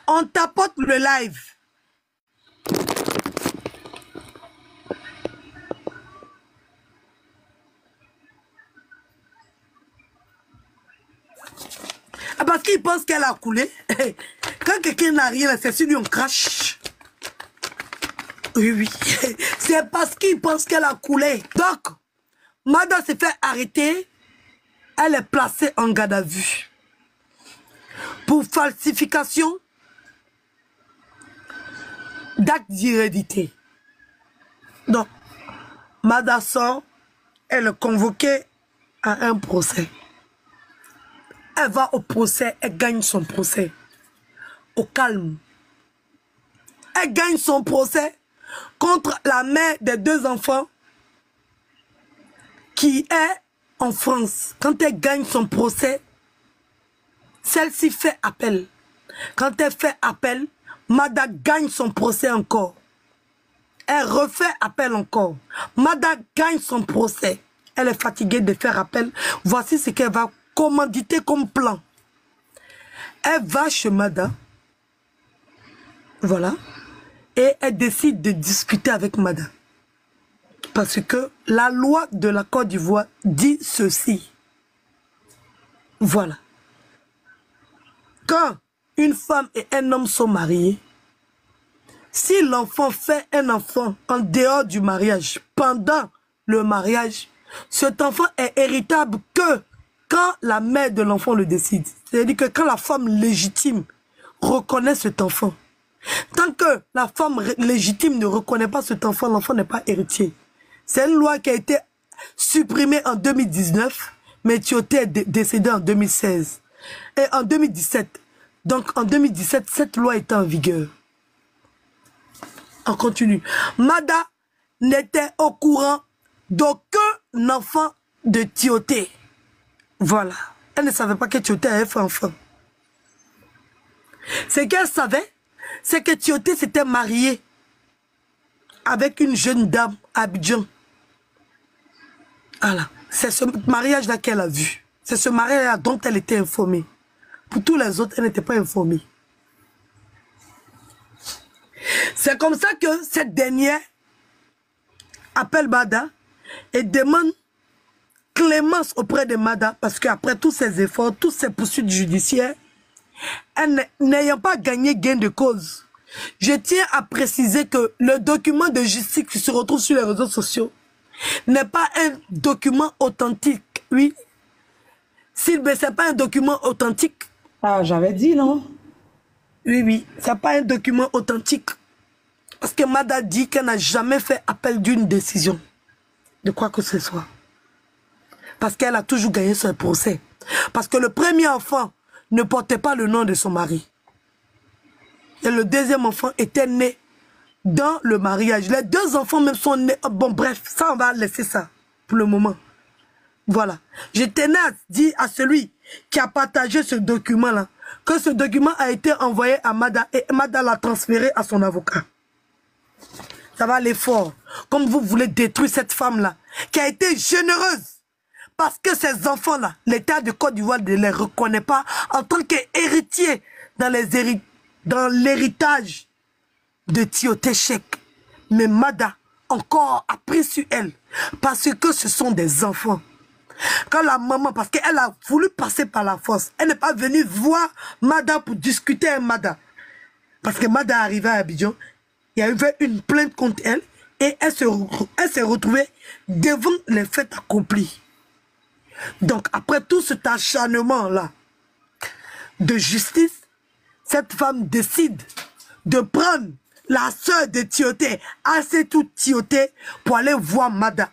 On tapote le live. Parce qu'il pense qu'elle a coulé. Quand quelqu'un n'a rien, c'est sur lui on crache. Oui, oui. C'est parce qu'il pense qu'elle a coulé. Donc, Mada s'est fait arrêter. Elle est placée en garde à vue. pour falsification d'actes d'hérédité. Donc, Mada sort, elle est convoquée à un procès. Elle va au procès, elle gagne son procès. Au calme. Elle gagne son procès contre la mère des 2 enfants qui est en France. Quand elle gagne son procès, celle-ci fait appel. Quand elle fait appel, Mada gagne son procès encore. Elle refait appel encore. Mada gagne son procès. Elle est fatiguée de faire appel. Voici ce qu'elle va commanditer comme plan. Elle va chez Mada. Voilà. Et elle décide de discuter avec Mada. Parce que la loi de la Côte d'Ivoire dit ceci. Voilà. Quand une femme et un homme sont mariés, si l'enfant fait un enfant en dehors du mariage, pendant le mariage, cet enfant est héritable que quand la mère de l'enfant le décide. C'est-à-dire que quand la femme légitime reconnaît cet enfant, tant que la femme légitime ne reconnaît pas cet enfant, l'enfant n'est pas héritier. C'est une loi qui a été supprimée en 2019, mais Tioté est décédé en 2016. Et en 2017. Donc en 2017, cette loi était en vigueur. On continue. Mada n'était au courant d'aucun enfant de Tioté. Voilà. Elle ne savait pas que Tioté avait fait enfant. Ce qu'elle savait, c'est que Tioté s'était marié avec une jeune dame à Abidjan. Voilà. C'est ce mariage-là qu'elle a vu. C'est ce mariage-là dont elle était informée. Pour tous les autres, elle n'était pas informée. C'est comme ça que cette dernière appelle Mada et demande clémence auprès de Mada parce qu'après tous ses efforts, toutes ses poursuites judiciaires, elle n'ayant pas gagné gain de cause. Je tiens à préciser que le document de justice qui se retrouve sur les réseaux sociaux n'est pas un document authentique. Oui. S'il ne c'est pas un document authentique. Ah, j'avais dit, non? Oui, oui. C'est pas un document authentique. Parce que Mada dit qu'elle n'a jamais fait appel d'une décision. De quoi que ce soit. Parce qu'elle a toujours gagné son procès. Parce que le premier enfant ne portait pas le nom de son mari. Et le deuxième enfant était né dans le mariage. Les 2 enfants même sont nés. Bon, bref, ça, on va laisser ça pour le moment. Voilà. Je tenais à dire à celui qui a partagé ce document-là que ce document a été envoyé à Mada et Mada l'a transféré à son avocat. Ça va aller fort. Comme vous voulez détruire cette femme-là qui a été généreuse. Parce que ces enfants-là, l'État de Côte d'Ivoire ne les reconnaît pas en tant qu'héritiers dans l'héritage de Tioté Chèque. Mais Mada encore a pris sur elle parce que ce sont des enfants. Quand la maman, parce qu'elle a voulu passer par la force, elle n'est pas venue voir Mada pour discuter avec Mada. Parce que Mada est arrivée à Abidjan, il y a eu une plainte contre elle et elle s'est retrouvée devant les faits accomplis. Donc après tout cet acharnement-là de justice, cette femme décide de prendre la sœur de Tioté, Assetou Tioté, pour aller voir Mada.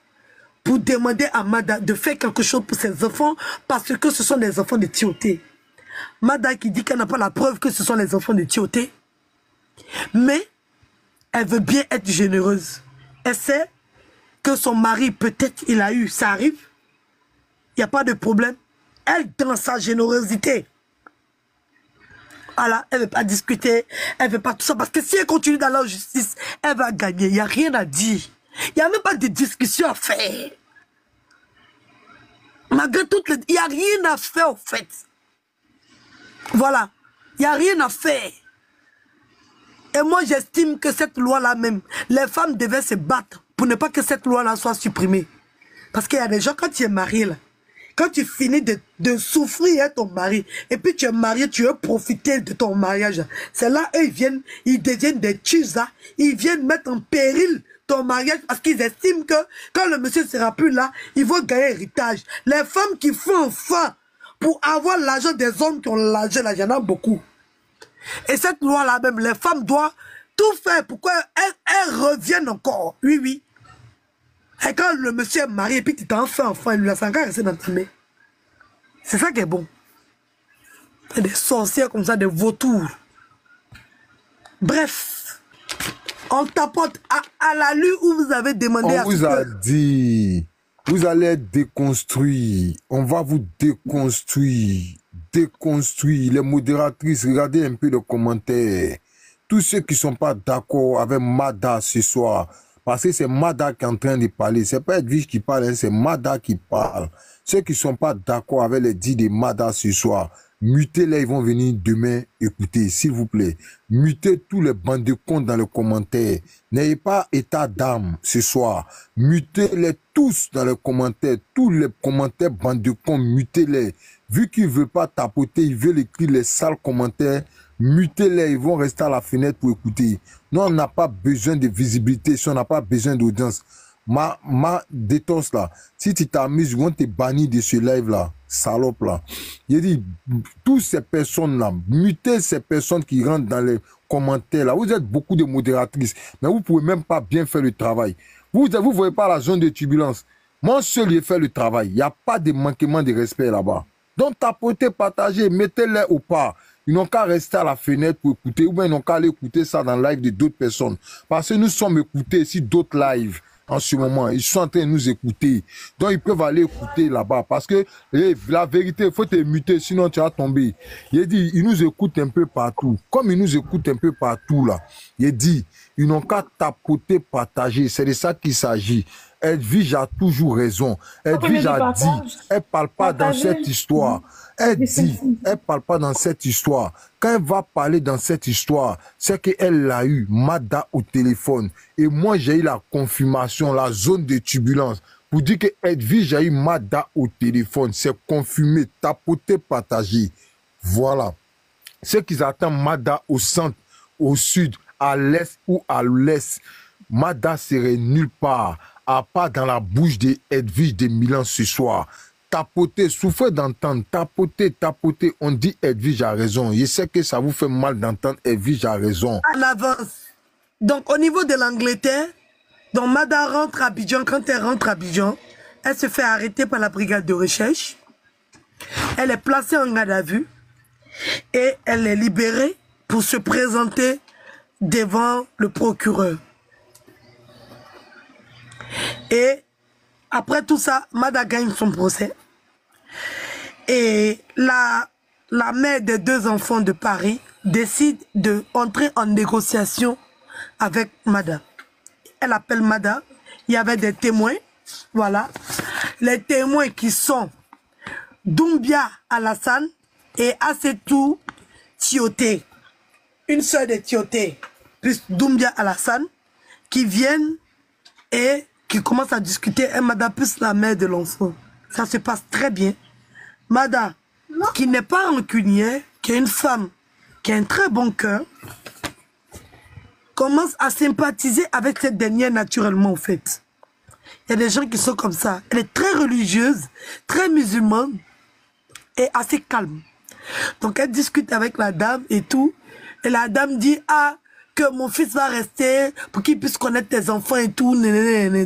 Pour demander à Mada de faire quelque chose pour ses enfants parce que ce sont des enfants de Tioté. Mada qui dit qu'elle n'a pas la preuve que ce sont les enfants de Tioté. Mais elle veut bien être généreuse. Elle sait que son mari, peut-être il a eu, ça arrive. Il n'y a pas de problème. Elle, dans sa générosité, voilà, elle ne veut pas discuter, elle ne veut pas tout ça. Parce que si elle continue dans la justice, elle va gagner. Il n'y a rien à dire. Il n'y a même pas de discussion à faire. Malgré toutes les... Il n'y a rien à faire, en fait. Voilà. Il n'y a rien à faire. Et moi, j'estime que cette loi-là même, les femmes devaient se battre pour ne pas que cette loi-là soit supprimée. Parce qu'il y a des gens, quand tu es marié, là, quand tu finis de souffrir à ton mari, et puis tu es marié, tu veux profiter de ton mariage, c'est là, eux, ils deviennent des tchusas, ils viennent mettre en péril ton mariage parce qu'ils estiment que quand le monsieur ne sera plus là, ils vont gagner héritage. Les femmes qui font enfant pour avoir l'argent des hommes qui ont l'argent, là, il y en a beaucoup. Et cette loi-là même, les femmes doivent tout faire pour qu'elles reviennent encore. Oui, oui. Et quand le monsieur est marié et puis tu t'en fais enfant, il lui a encore resté dans ta main. C'est ça qui est bon. Et des sorcières comme ça, des vautours. Bref, on tapote à la lue où vous avez demandé à... On vous a dit, vous allez être déconstruit. On va vous déconstruire. Déconstruire. Les modératrices, regardez un peu les commentaires. Tous ceux qui ne sont pas d'accord avec Mada ce soir, parce que c'est Mada qui est en train de parler. Ce n'est pas Edwige qui parle, hein, c'est Mada qui parle. Ceux qui ne sont pas d'accord avec les dits de Mada ce soir, mutez-les, ils vont venir demain écouter, s'il vous plaît. Mutez tous les bandes de comptes dans les commentaires. N'ayez pas état d'âme ce soir. Mutez-les tous dans les commentaires. Tous les commentaires bandes de comptes, mutez-les. Vu qu'ils ne veulent pas tapoter, ils veulent écrire les sales commentaires, mutez-les, ils vont rester à la fenêtre pour écouter. Nous, on n'a pas besoin de visibilité, si on n'a pas besoin d'audience. Ma détonce là, si tu t'amuses, ils vont te bannir de ce live là, salope là. Il dit, toutes ces personnes là, mutez ces personnes qui rentrent dans les commentaires là. Vous êtes beaucoup de modératrices, mais vous ne pouvez même pas bien faire le travail. Vous ne voyez pas la zone de turbulence. Moi seul, j'ai fait le travail. Il n'y a pas de manquement de respect là-bas. Donc, tapotez, partagez, mettez-les au pas. Ils n'ont qu'à rester à la fenêtre pour écouter, ou bien ils n'ont qu'à aller écouter ça dans le live de d'autres personnes. Parce que nous sommes écoutés ici d'autres lives en ce moment. Ils sont en train de nous écouter. Donc, ils peuvent aller écouter là-bas. Parce que la vérité, il faut te muter, sinon tu vas tomber. Il dit, ils nous écoutent un peu partout. Comme ils nous écoutent un peu partout là, il dit, ils n'ont qu'à tapoter, partager. C'est de ça qu'il s'agit. Edwige a toujours raison. Edwige a dit, elle parle pas dans cette histoire. Elle dit, elle parle pas dans cette histoire. Quand elle va parler dans cette histoire, c'est qu'elle l'a eu, Mada au téléphone. Et moi, j'ai eu la confirmation, la zone de turbulence, pour dire que Edwige a eu Mada au téléphone. C'est confirmé, tapoté, partagé. Voilà. Ceux qui attendent Mada au centre, au sud, à l'est ou à l'ouest, Mada serait nulle part, à part dans la bouche de Edwige de Milan ce soir. Tapoter, souffrez d'entendre, tapoter, tapoter. On dit Edwige a raison. Je sais que ça vous fait mal d'entendre Edwige a raison. En avance. Donc, au niveau de l'Angleterre, donc Mada rentre à Abidjan. Quand elle rentre à Abidjan, elle se fait arrêter par la brigade de recherche. Elle est placée en garde à vue et elle est libérée pour se présenter devant le procureur. Et après tout ça, Mada gagne son procès. Et la mère des deux enfants de Paris décide d'entrer en négociation avec Mada. Elle appelle Mada. Il y avait des témoins. Voilà. Les témoins qui sont Doumbia Alassane et Assetou Tioté. Une sœur de Tioté, plus Doumbia Alassane, qui viennent et qui commence à discuter, et Mada plus la mère de l'enfant. Ça se passe très bien. Mada, qui n'est pas rancunière, qui est une femme, qui a un très bon cœur, commence à sympathiser avec cette dernière naturellement, en fait. Il y a des gens qui sont comme ça. Elle est très religieuse, très musulmane et assez calme. Donc elle discute avec la dame et tout. Et la dame dit, ah, que mon fils va rester pour qu'il puisse connaître tes enfants et tout.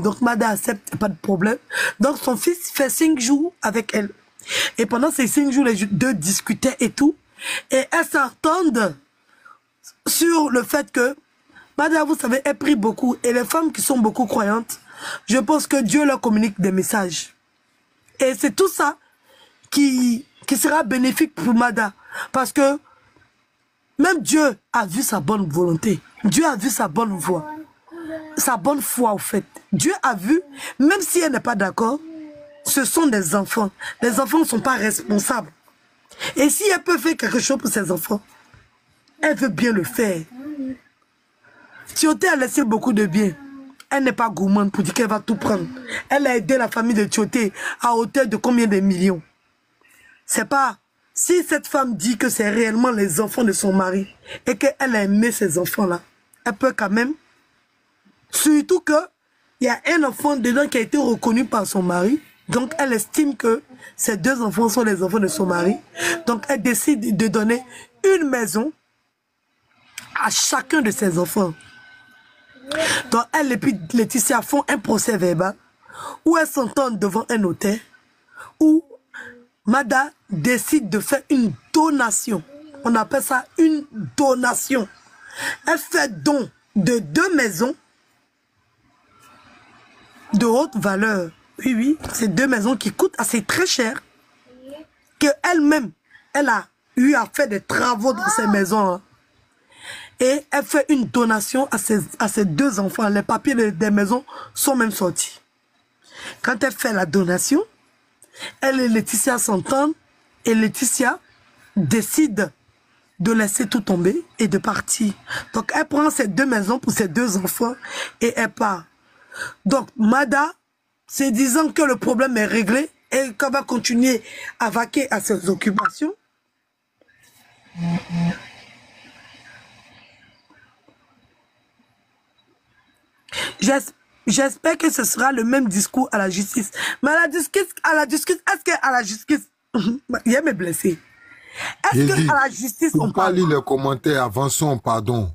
Donc Mada accepte, pas de problème. Donc son fils fait 5 jours avec elle. Et pendant ces 5 jours, les deux discutaient et tout. Et elles s'entendent sur le fait que Mada, vous savez, elle prie beaucoup. Et les femmes qui sont beaucoup croyantes, je pense que Dieu leur communique des messages. Et c'est tout ça qui sera bénéfique pour Mada. Parce que même Dieu a vu sa bonne volonté. Dieu a vu sa bonne voix. Sa bonne foi, au fait. Dieu a vu, même si elle n'est pas d'accord, ce sont des enfants. Les enfants ne sont pas responsables. Et si elle peut faire quelque chose pour ses enfants, elle veut bien le faire. Tioté a laissé beaucoup de biens. Elle n'est pas gourmande pour dire qu'elle va tout prendre. Elle a aidé la famille de Tioté à hauteur de combien de millions. C'est pas... Si cette femme dit que c'est réellement les enfants de son mari et qu'elle a aimé ces enfants-là, elle peut quand même... Surtout qu'il y a un enfant dedans qui a été reconnu par son mari. Donc elle estime que ces 2 enfants sont les enfants de son mari. Donc, elle décide de donner une maison à chacun de ses enfants. Donc, elle et puis Laetitia font un procès verbal où elles s'entendent devant un notaire, où Mada décide de faire une donation. On appelle ça une donation. Elle fait don de 2 maisons de haute valeur. Oui, oui, c'est 2 maisons qui coûtent assez très cher. Que elle-même, elle a eu à faire des travaux dans ces maisons. Hein. Et elle fait une donation à ses 2 enfants. Les papiers des maisons sont même sortis. Quand elle fait la donation, elle et Laetitia s'entendent et Laetitia décide de laisser tout tomber et de partir. Donc elle prend ces 2 maisons pour ses 2 enfants et elle part. Donc Mada, se disant que le problème est réglé et qu'elle va continuer à vaquer à ses occupations, j'espère que ce sera le même discours à la justice. Mais à la justice, est-ce qu'à la justice, il y a mes blessés. Est-ce qu'à la justice, on parle? Lire les commentaires, avançons, pardon.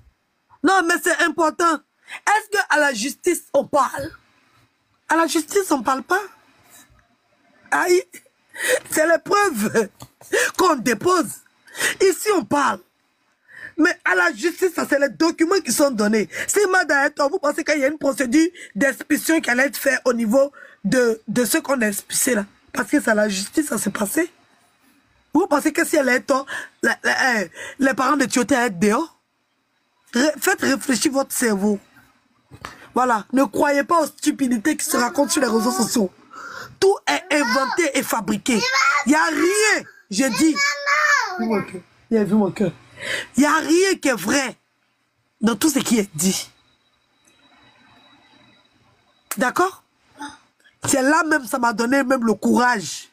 Non, mais c'est important. Est-ce qu'à la justice, on parle? À la justice, on ne parle pas. Aïe, c'est les preuves qu'on dépose. Ici, on parle. Mais à la justice, ça, c'est les documents qui sont donnés. Si Mada est tort, vous pensez qu'il y a une procédure d'expulsion qui allait être faite au niveau de ce qu'on a expulsé là? Parce que c'est à la justice, ça s'est passé. Vous pensez que si elle est tort, les parents de Tioté allaient être dehors? Faites réfléchir votre cerveau. Voilà, ne croyez pas aux stupidités qui se racontent sur les réseaux sociaux. Tout est inventé et fabriqué. Il n'y a rien, j'ai dit. Il a vu mon cœur. Il n'y a rien qui est vrai dans tout ce qui est dit. D'accord? C'est là même, ça m'a donné même le courage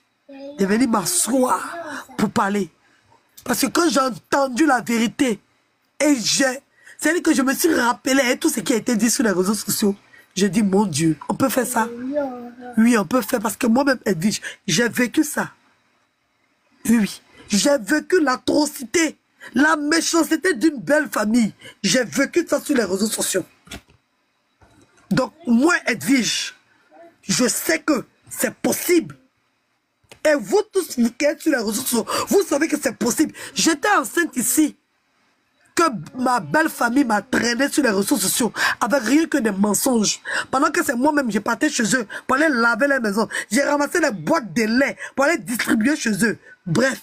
de venir m'asseoir pour parler. Parce que quand j'ai entendu la vérité, et c'est-à-dire que je me suis rappelé tout ce qui a été dit sur les réseaux sociaux. J'ai dit, mon Dieu, on peut faire ça? Oui, on peut faire, parce que moi-même, Edwige, j'ai vécu ça. Oui, j'ai vécu l'atrocité, la méchanceté d'une belle famille. J'ai vécu ça sur les réseaux sociaux. Donc, moi, Edwige, je sais que c'est possible. Et vous tous, qui êtes sur les réseaux sociaux, vous savez que c'est possible. J'étais enceinte ici, que ma belle famille m'a traîné sur les réseaux sociaux avec rien que des mensonges. Pendant que c'est moi-même, j'ai parti chez eux pour aller laver les maisons. J'ai ramassé les boîtes de lait pour aller distribuer chez eux. Bref,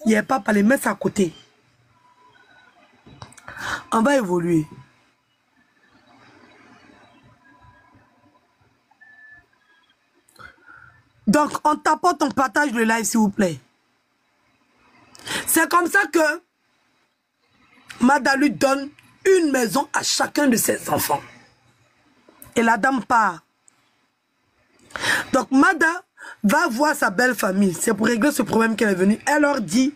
il n'y a pas les mettre à côté. On va évoluer. Donc, on tapote, on partage le live, s'il vous plaît. C'est comme ça que Mada lui donne une maison à chacun de ses enfants. Et la dame part. Donc, Mada va voir sa belle famille. C'est pour régler ce problème qu'elle est venue. Elle leur dit,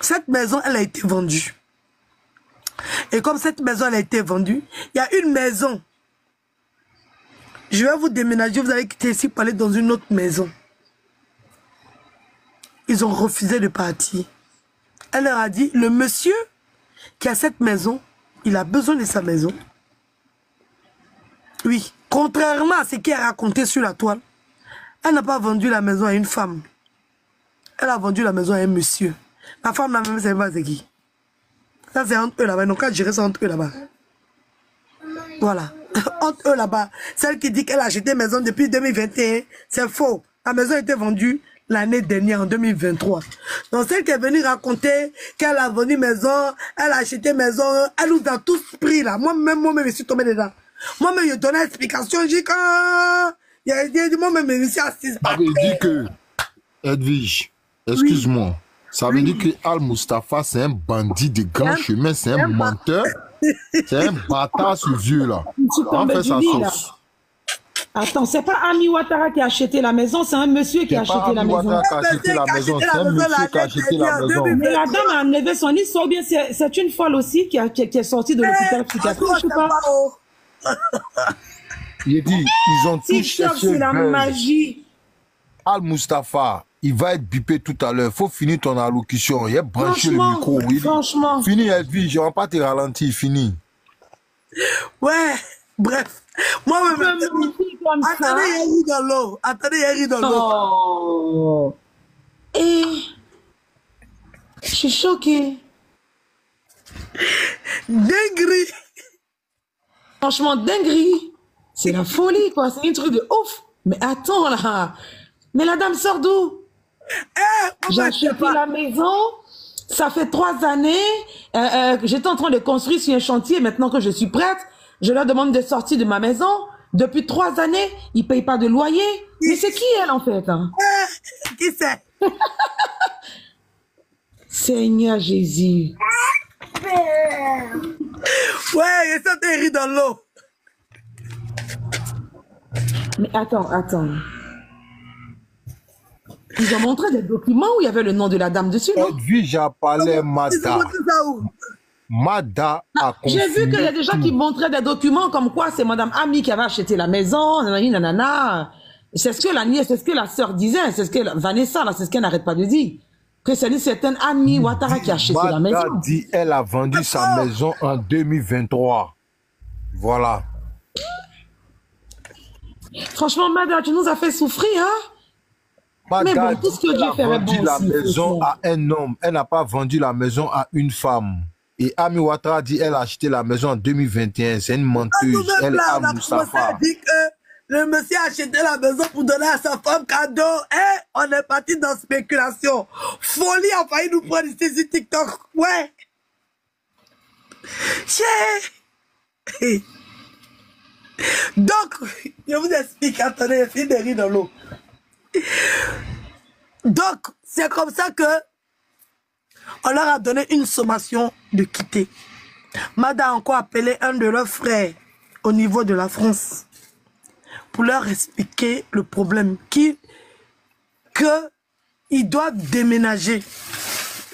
cette maison, elle a été vendue. Et comme cette maison, elle a été vendue, il y a une maison. Je vais vous déménager, vous allez quitter ici pour aller dans une autre maison. Ils ont refusé de partir. Elle leur a dit, le monsieur qui a cette maison, il a besoin de sa maison. Oui, contrairement à ce qui est raconté sur la toile, elle n'a pas vendu la maison à une femme. Elle a vendu la maison à un monsieur. La femme n'a même pas c'est qui. Ça c'est entre eux là-bas, donc quand gérer ça entre eux là-bas. Voilà, entre eux là-bas. Celle qui dit qu'elle a acheté maison depuis 2021, c'est faux. La maison a été vendue l'année dernière, en 2023. Donc, celle qui est venue raconter qu'elle a vendu maison, elle a acheté maison, elle nous a tous pris là. Moi-même, je suis tombé dedans. Moi-même, je donnais l'explication, je dis que... Moi-même, je suis assise. Ça veut dire que, Edwige, excuse-moi, ça veut dire que Al Mustafa, c'est un bandit de grand chemin, c'est un menteur, c'est un bâtard ce vieux-là. On fait sa sauce. Attends, c'est pas Ami Ouattara qui a acheté la maison, c'est un monsieur qui a acheté la maison. C'est un monsieur qui a acheté la maison. Mais la dame a enlevé son histoire, ou bien c'est une folle aussi qui est sortie de l'hôpital psychiatrique, je sais pas. Il dit, ils ont tous cherché c'est la magie. Al Mustafa, il va être bipé tout à l'heure. Faut finir ton allocution. Il a branché le micro. Franchement. Fini, Edwige, je ne vais pas te ralentir. Fini. Ouais, bref. Moi-même, attendez, il y a ri dans l'eau. Attendez, il y a ri dans l'eau. Oh. Et je suis choquée. Dinguerie. Franchement, dinguerie. C'est la folie, quoi. C'est un truc de ouf. Mais attends, là. Mais la dame sort d'où? J'ai acheté la maison. Ça fait 3 années. J'étais en train de construire sur un chantier. Maintenant que je suis prête, je leur demande de sortir de ma maison. Depuis 3 années, ils ne payent pas de loyer. Mais c'est qui, elle, en fait, hein? Qui c'est? Seigneur Jésus. Ouais, il s'est ri dans l'eau. Mais attends. Ils ont montré des documents où il y avait le nom de la dame dessus, non? Edwige a parlé Mada. Ils ont montré ça où? Mada a confirmé. J'ai vu qu'il y a des gens qui montraient des documents comme quoi c'est Madame Ami qui avait acheté la maison, nanana. C'est ce que la nièce, c'est ce que la sœur disait, c'est ce que Vanessa, là, c'est ce qu'elle n'arrête pas de dire. Que c'est une certaine Ami Ouattara qui a acheté la maison. Mada dit elle a vendu sa maison en 2023. Voilà. Franchement, Mada, tu nous as fait souffrir, hein? Mada Mais bon, tout ce que Dieu ferait bon vendu la aussi, maison à un homme. Elle n'a pas vendu la maison à une femme. Et Ami Ouattara dit elle a acheté la maison en 2021. C'est une menteuse. Elle est à Moustapha. dit que le monsieur a acheté la maison pour donner à sa femme cadeau. Eh, on est parti dans spéculation. Folie a failli nous prendre ici sur TikTok. Ouais. Hey. Donc, je vous explique. Attendez, fini de rire dans l'eau. Donc, c'est comme ça que on leur a donné une sommation de quitter. Mada a encore appelé un de leurs frères au niveau de la France pour leur expliquer le problème, qu'ils doivent déménager.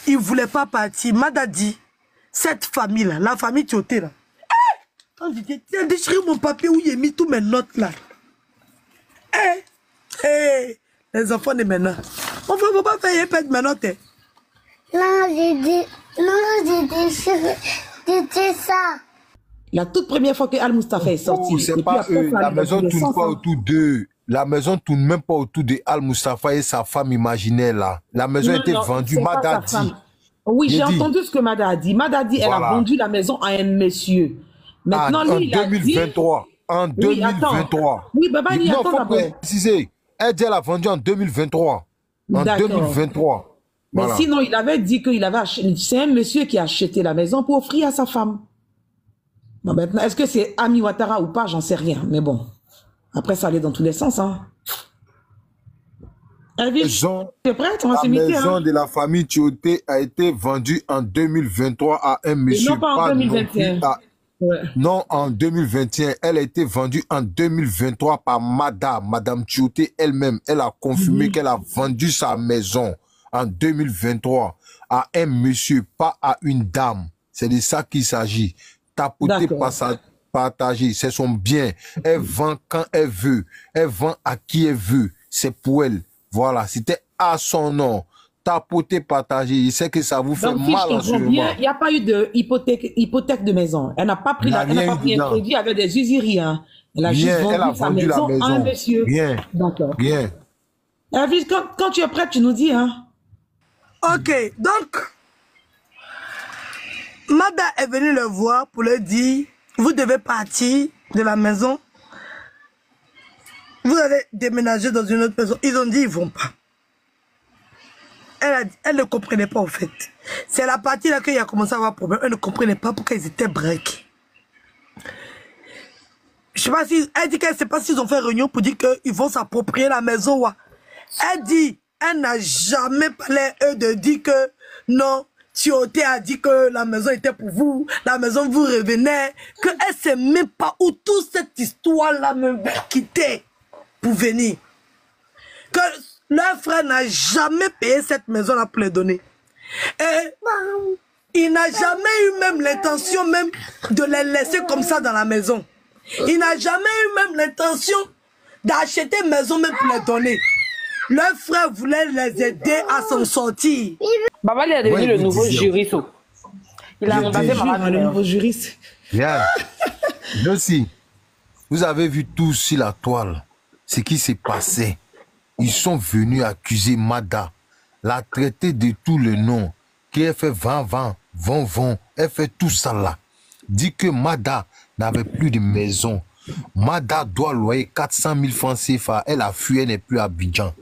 Ils ne voulaient pas partir. Mada dit, cette famille-là, la famille Tioté, là, quand je dis, tiens, déchiré mon papier où j'ai mis toutes mes notes là. Les enfants de maintenant. On ne peut pas faire perdre mes notes. Non, j'ai déchiré ça. La toute première fois que Al Mustafa est sorti. C'est pas eux. La maison ne tourne pas autour d'eux. La maison ne tourne même pas autour de Al Mustafa et sa femme imaginaire là. La maison a été vendue. Mada dit. Oui, j'ai entendu ce que Mada a dit. Mada a dit elle a vendu la maison à un monsieur. Maintenant, lui, il a dit... En 2023. Oui, Baba, il attend d'abord. Préciser. Elle dit elle a vendu en 2023. En 2023. Mais voilà. Sinon, il avait dit qu'il avait acheté... C'est un monsieur qui a acheté la maison pour offrir à sa femme. Bon, maintenant, est-ce que c'est Ami Ouattara ou pas? J'en sais rien. Mais bon, après, ça allait dans tous les sens. Hein. La maison de la famille Tioté a été vendue en 2023 à un monsieur. Et non pas en 2021. Non, en 2021. Elle a été vendue en 2023 par Madame Tioté elle-même. Elle a confirmé qu'elle a vendu sa maison en 2023 à un monsieur, pas à une dame. C'est de ça qu'il s'agit. Tapoter, partager, c'est son bien. Elle vend quand elle veut. Elle vend à qui elle veut. C'est pour elle. Voilà, c'était à son nom. Tapoter, partager. Je sais que ça vous fait mal en ce moment. Il n'y a pas eu de hypothèque de maison. Elle n'a pas pris un crédit avec des usuries. Hein. Elle a juste vendu sa maison à un monsieur. Bien. D'accord. Bien. Quand tu es prête, tu nous dis. Hein. Ok, donc, Mada est venue le voir pour lui dire, vous devez partir de la maison. Vous allez déménager dans une autre maison. Ils ont dit, ils ne vont pas. Elle ne comprenait pas, en fait. C'est la partie là qu'il a commencé à avoir problème. Elle ne comprenait pas pourquoi ils étaient break. Je sais pas si... Elle dit qu'elle ne sait pas s'ils ont fait réunion pour dire qu'ils vont s'approprier la maison. Ouais. Elle dit, elle n'a jamais parlé à eux de dire que non, Tioté a dit que la maison était pour vous, la maison vous revenait, qu'elle ne sait même pas où toute cette histoire-là me quittait pour venir. Que leur frère n'a jamais payé cette maison-là pour les donner. Et il n'a jamais eu même l'intention même de les laisser comme ça dans la maison. Il n'a jamais eu même l'intention d'acheter une maison même pour les donner. Leur frère voulait les aider à s'en sortir. Baba, il est devenu le nouveau juriste. Il a remplacé Maman, le nouveau juriste. Regarde. Aussi, vous avez vu tous sur la toile ce qui s'est passé. Ils sont venus accuser Mada, la traiter de tous les noms, qui a fait 20, elle fait tout ça là. Dit que Mada n'avait plus de maison. Mada doit loyer 400 000 francs CFA. Elle a fui, elle n'est plus à Abidjan.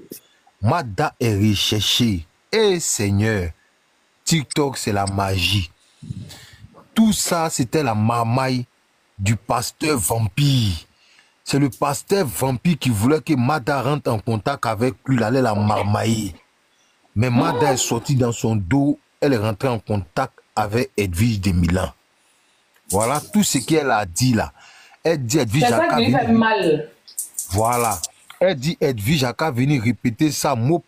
Mada est recherchée. Eh Seigneur, TikTok c'est la magie. Tout ça c'était la marmaille du pasteur vampire. C'est le pasteur vampire qui voulait que Mada rentre en contact avec lui, il allait la marmailler. Mais Mada est sortie dans son dos, elle est rentrée en contact avec Edwige de Milan. Voilà tout ce qu'elle a dit là. Elle dit Edwige Jacques fait mal. Voilà. Elle dit Edwige Jacques venir répéter ça mot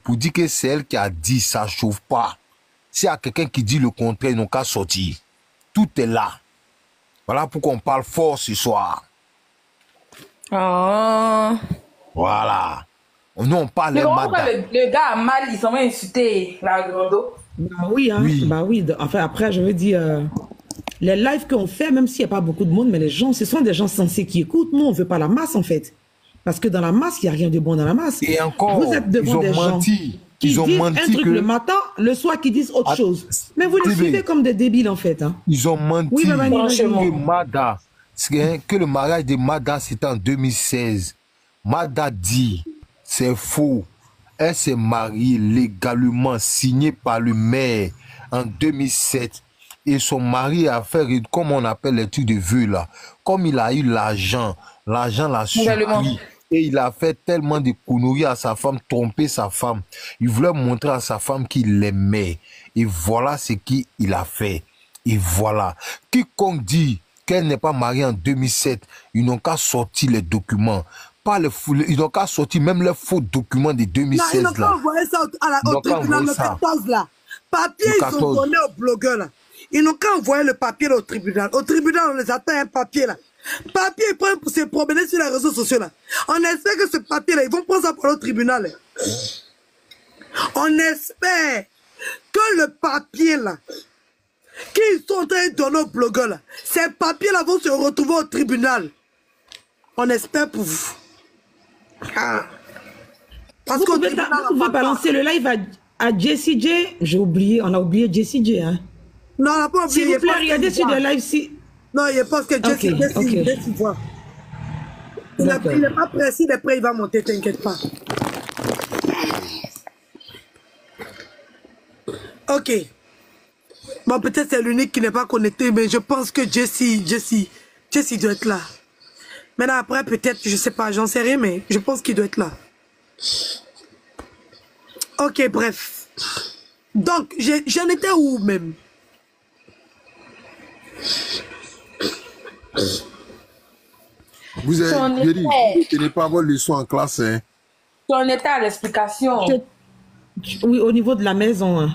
pour dire que c'est elle qui a dit ça chauffe pas. S'il y a quelqu'un qui dit le contraire, ils n'ont qu'à sortir. Tout est là. Voilà pourquoi on parle fort ce soir. Oh. Voilà. Nous on parle le gars a mal, ils sont insultés la grando. Bah oui, hein. Oui. Bah oui. Enfin après, je veux dire, les lives qu'on fait, même s'il n'y a pas beaucoup de monde, mais les gens, ce sont des gens sensés qui écoutent. Nous, on ne veut pas la masse en fait. Parce que dans la masse, il n'y a rien de bon dans la masse. Et encore, vous êtes devant des gens qui disent un truc le matin, le soir qui disent autre chose. Mais vous les suivez comme des débiles en fait. Hein. Ils ont menti que le mariage de Mada c'était en 2016. Mada dit c'est faux. Elle s'est mariée légalement, signée par le maire en 2007. Et son mari a fait, comme on appelle les trucs de vœux là, comme il a eu l'argent l'a surpris. Et il a fait tellement de conneries à sa femme, trompé sa femme. Il voulait montrer à sa femme qu'il l'aimait. Et voilà ce qu'il a fait. Et voilà. Quiconque dit qu'elle n'est pas mariée en 2007, ils n'ont qu'à sortir les documents. Pas les fous, ils n'ont qu'à sortir même les faux documents de 2016. Non, ils n'ont qu'à envoyer ça au tribunal, le 14 là. Papier, ils ont donné aux blogueurs là. Ils n'ont qu'à envoyer le papier là, au tribunal. Au tribunal, on les attend un papier là. Papier, ils prennent pour se promener sur les réseaux sociaux là. On espère que ce papier là, ils vont prendre ça pour le tribunal. On espère que le papier là, qu'ils sont en train de donner aux blogueurs là, ces papiers là vont se retrouver au tribunal. On espère pour vous. Ah. Parce qu'on pouvez balancer le live à Jessie J. J'ai oublié, on a oublié Jessie J. Hein. Non, on n'a pas oublié. S'il vous plaît, regardez sur le live si. Non, il pense que Jessie voit. Il n'est pas précis, après il va monter, t'inquiète pas. Ok. Bon, peut-être c'est l'unique qui n'est pas connecté, mais je pense que Jessie doit être là. Maintenant, après, peut-être, je sais pas, j'en sais rien, mais je pense qu'il doit être là. Ok, bref. Donc, j'en étais où même? Vous n'allez pas avoir le son en classe. Hein. On était à l'explication. Oui, au niveau de la maison. Hein.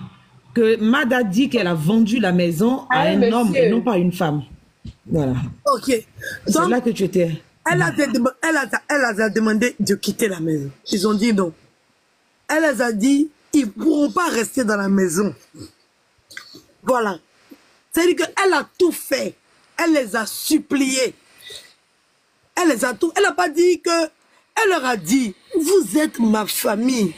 Que Mada dit qu'elle a vendu la maison à un homme et non pas à une femme. Voilà. Ok. C'est là que tu étais. Elle a demandé de quitter la maison. Ils ont dit non. Elle les a dit, ils ne pourront pas rester dans la maison. Voilà. C'est-à-dire qu'elle a tout fait. Elle les a suppliés. Elle les a tout. Elle n'a pas dit que. Elle leur a dit, vous êtes ma famille.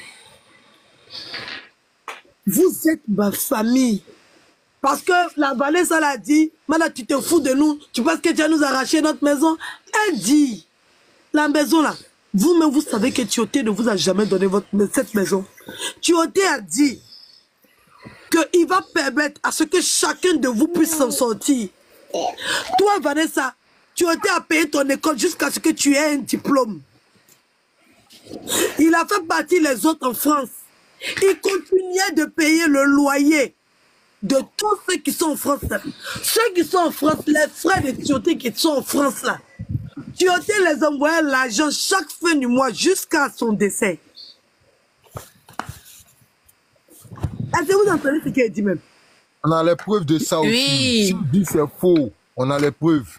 Vous êtes ma famille. Parce que la vallée, ça l'a dit, maintenant tu te fous de nous, tu penses que tu vas nous arracher notre maison. Elle dit, la maison là, vous-même vous savez que Tioté ne vous a jamais donné cette maison. Tioté a dit qu'il va permettre à ce que chacun de vous puisse s'en sortir. Toi Vanessa, Tioté a payé ton école jusqu'à ce que tu aies un diplôme. Il a fait bâtir les autres en France. Il continuait de payer le loyer de tous ceux qui sont en France là. Ceux qui sont en France, les frères de Tioté qui sont en France là. Tioté les envoyait l'argent chaque fin du mois jusqu'à son décès. Est-ce que vous entendez ce qu'il dit même? On a les preuves de ça aussi. Oui. Si on dit c'est faux, on a les preuves.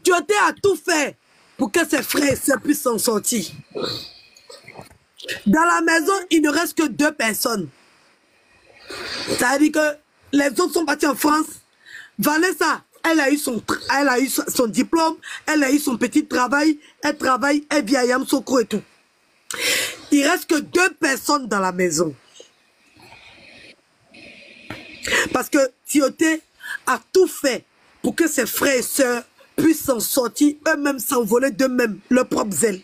Tioté a tout fait pour que ses frères et sœurs puissent s'en sortir. Dans la maison, il ne reste que 2 personnes. C'est-à-dire que les autres sont partis en France. Vanessa, elle a eu son diplôme, elle a eu son petit travail, elle travaille, elle vit à Yamsoko et tout. Il reste que 2 personnes dans la maison. Parce que Tioté a tout fait pour que ses frères et sœurs puissent s'en sortir, eux-mêmes s'envoler d'eux-mêmes, leur propre zèle.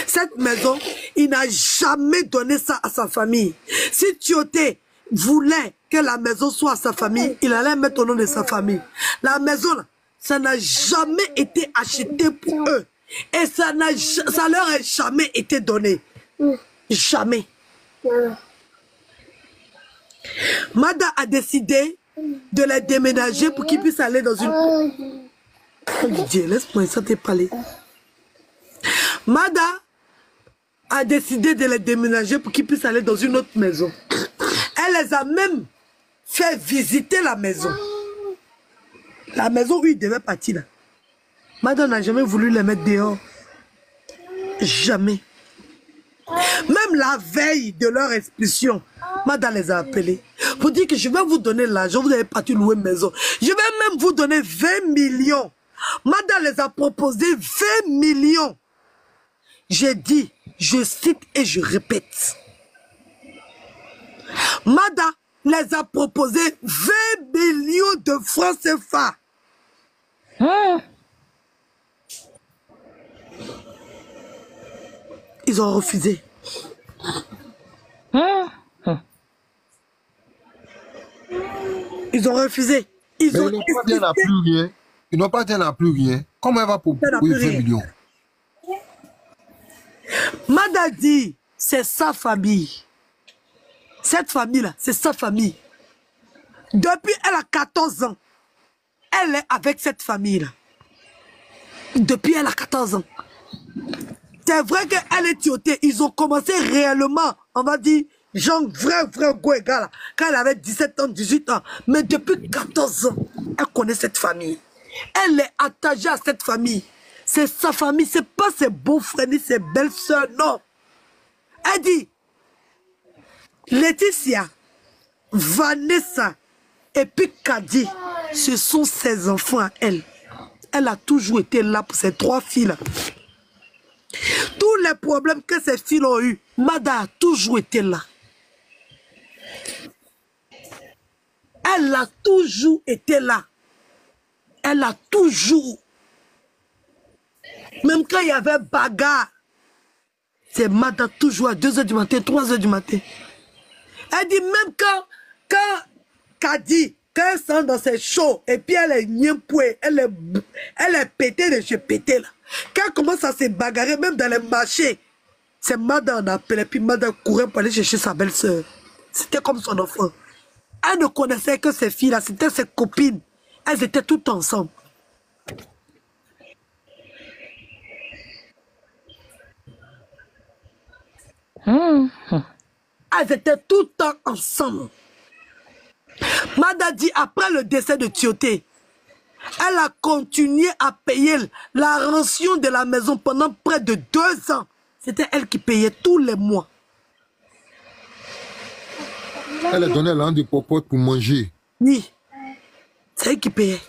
Cette maison, il n'a jamais donné ça à sa famille. Si Tioté voulait que la maison soit à sa famille, il allait mettre au nom de sa famille. La maison, là, ça n'a jamais été acheté pour eux. Et ça leur a jamais été donné. Jamais. Mada a décidé de les déménager pour qu'ils puissent aller dans une... Oh Dieu, laisse-moi ça te parler. Mada a décidé de les déménager pour qu'ils puissent aller dans une autre maison. Elle les a même fait visiter la maison. La maison où ils devaient partir là. Mada n'a jamais voulu les mettre dehors. Jamais. Même la veille de leur expulsion, Mada les a appelés pour dire que je vais vous donner l'argent, vous n'avez pas pu louer une maison. Je vais même vous donner 20 millions. Mada les a proposé 20 millions. J'ai dit, je cite et je répète. Mada les a proposé 20 millions de francs CFA. Ils ont refusé. Ils ont refusé. Ils n'ont pas dit à plus rien. Ils n'ont pas dit à plus rien. Comment elle va proposer 20 millions? Mada dit, c'est sa famille. Cette famille-là, c'est sa famille. Depuis elle a 14 ans, elle est avec cette famille-là. Depuis elle a 14 ans. C'est vrai qu'elle est Tioté. Ils ont commencé réellement, on va dire, genre vrai go égal, quand elle avait 17 ans, 18 ans. Mais depuis 14 ans, elle connaît cette famille. Elle est attachée à cette famille. C'est sa famille, c'est pas ses beaux-frères ni ses belles-sœurs, non. Elle dit, Laetitia, Vanessa et puis Kadi, ce sont ses enfants à elle. Elle a toujours été là pour ces 3 filles-là. Tous les problèmes que ces filles ont eu, Mada a toujours été là. Elle a toujours été là. Elle a toujours. Même quand il y avait bagarre, c'est Mada toujours à 2 h du matin, 3 h du matin. Elle dit même quand Kadi, quand elle sent dans ses shows, et puis elle est niempouée, elle est pétée de chez pété là. Quand elle commence à se bagarrer, même dans les marchés, c'est Mada en appelait, puis Mada courait pour aller chercher sa belle-sœur. C'était comme son enfant. Elle ne connaissait que ces filles-là, c'était ses copines. Elles étaient toutes ensemble. Elles étaient tout le temps ensemble. Mada dit, après le décès de Tioté, elle a continué à payer la rançon de la maison pendant près de 2 ans. C'était elle qui payait tous les mois. Elle a donné l'argent de popote pour manger. Oui, c'est elle qui payait.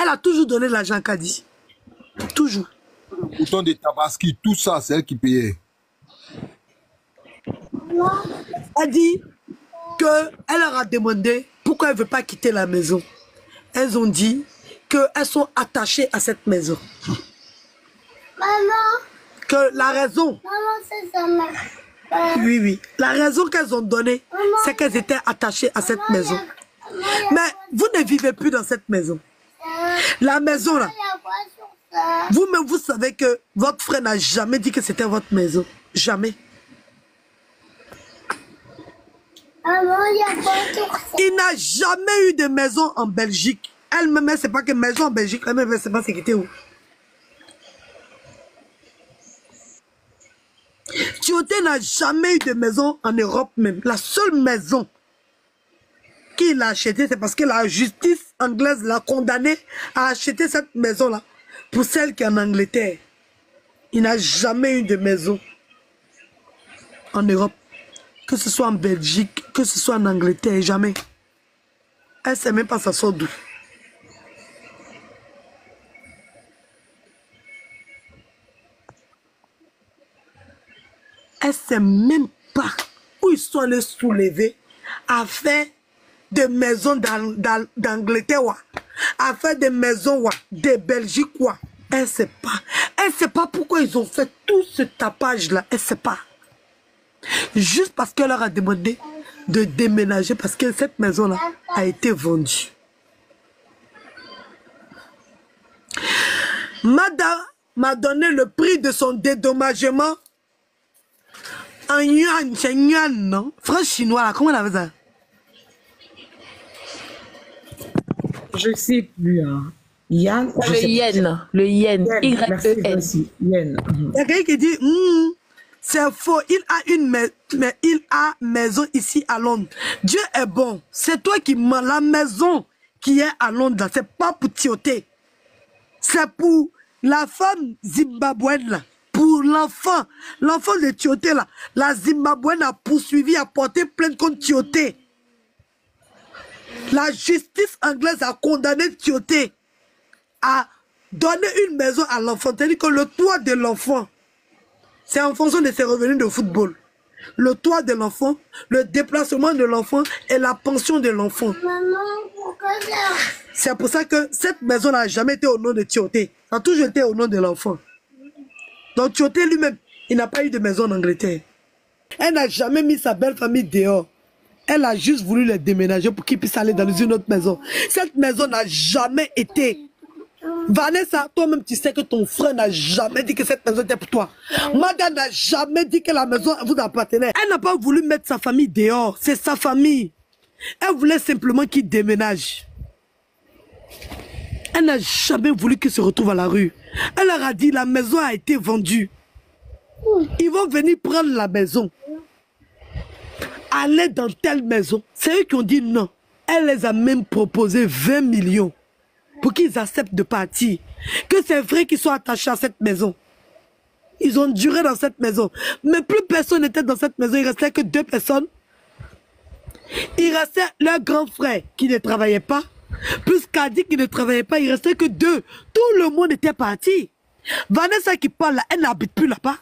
Elle a toujours donné l'argent à Kadi. Toujours. Autant de tabaski, tout ça, c'est elle qui payait. Elle dit qu'elle leur a demandé pourquoi elle ne veut pas quitter la maison. Elles ont dit qu'elles sont attachées à cette maison. Maman. Que la raison... Maman, c'est sa mère. Oui, oui. La raison qu'elles ont donnée, c'est qu'elles étaient attachées à cette maison. Mais vous ne vivez plus dans cette maison. La maison, là, vous-même, vous savez que votre frère n'a jamais dit que c'était votre maison. Jamais. Il n'a jamais eu de maison en Belgique. Elle-même, c'est pas que maison en Belgique, elle-même, c'est pas ce qui était où. Tioté n'a jamais eu de maison en Europe même. La seule maison qu'il a achetée, c'est parce que la justice anglaise l'a condamné à acheter cette maison-là pour celle qui est en Angleterre. Il n'a jamais eu de maison en Europe. Que ce soit en Belgique, que ce soit en Angleterre, jamais. Elle ne sait même pas ça sort d'où. Elle ne sait même pas où ils sont allés soulever à faire des maisons d'Angleterre, à faire des maisons de Belgique. Elle ne sait pas. Elle ne sait pas pourquoi ils ont fait tout ce tapage-là. Elle ne sait pas. Juste parce qu'elle leur a demandé de déménager parce que cette maison-là a été vendue. Madame m'a donné le prix de son dédommagement en yuan, c'est yuan, non? Franc chinois, là, comment on avait ça? Je ne sais plus. Hein. Yann, Le yen, Y-E-N. Yen. Il y a quelqu'un qui dit, c'est faux, il a maison ici à Londres. Dieu est bon, c'est toi qui mens. La maison qui est à Londres, c'est pas pour Tioté. C'est pour la femme zimbabwéenne là. Pour l'enfant de Tioté là. La Zimbabwéenne a poursuivi, a porté plainte contre Tioté. La justice anglaise a condamné Tioté à donner une maison à l'enfant. C'est-à-dire que le toit de l'enfant, c'est en fonction de ses revenus de football. Le toit de l'enfant, le déplacement de l'enfant et la pension de l'enfant. Maman, pourquoi ça? C'est pour ça que cette maison n'a jamais été au nom de Tioté. Ça a toujours été au nom de l'enfant. Donc Tioté lui-même, il n'a pas eu de maison en Angleterre. Elle n'a jamais mis sa belle famille dehors. Elle a juste voulu les déménager pour qu'ils puissent aller dans une autre maison. Cette maison n'a jamais été... Vanessa, toi-même tu sais que ton frère n'a jamais dit que cette maison était pour toi. Madame n'a jamais dit que la maison vous appartenait. Elle n'a pas voulu mettre sa famille dehors. C'est sa famille. Elle voulait simplement qu'il déménage. Elle n'a jamais voulu qu'il se retrouve à la rue. Elle leur a dit la maison a été vendue. Ils vont venir prendre la maison. Aller dans telle maison. C'est eux qui ont dit non. Elle les a même proposé 20 millions pour qu'ils acceptent de partir. Que c'est vrai qu'ils sont attachés à cette maison. Ils ont duré dans cette maison. Mais plus personne n'était dans cette maison. Il restait que 2 personnes. Il restait leur grand frère qui ne travaillait pas. Plus Kadi qui ne travaillait pas. Il restait que 2. Tout le monde était parti. Vanessa qui parle là, elle n'habite plus là-bas.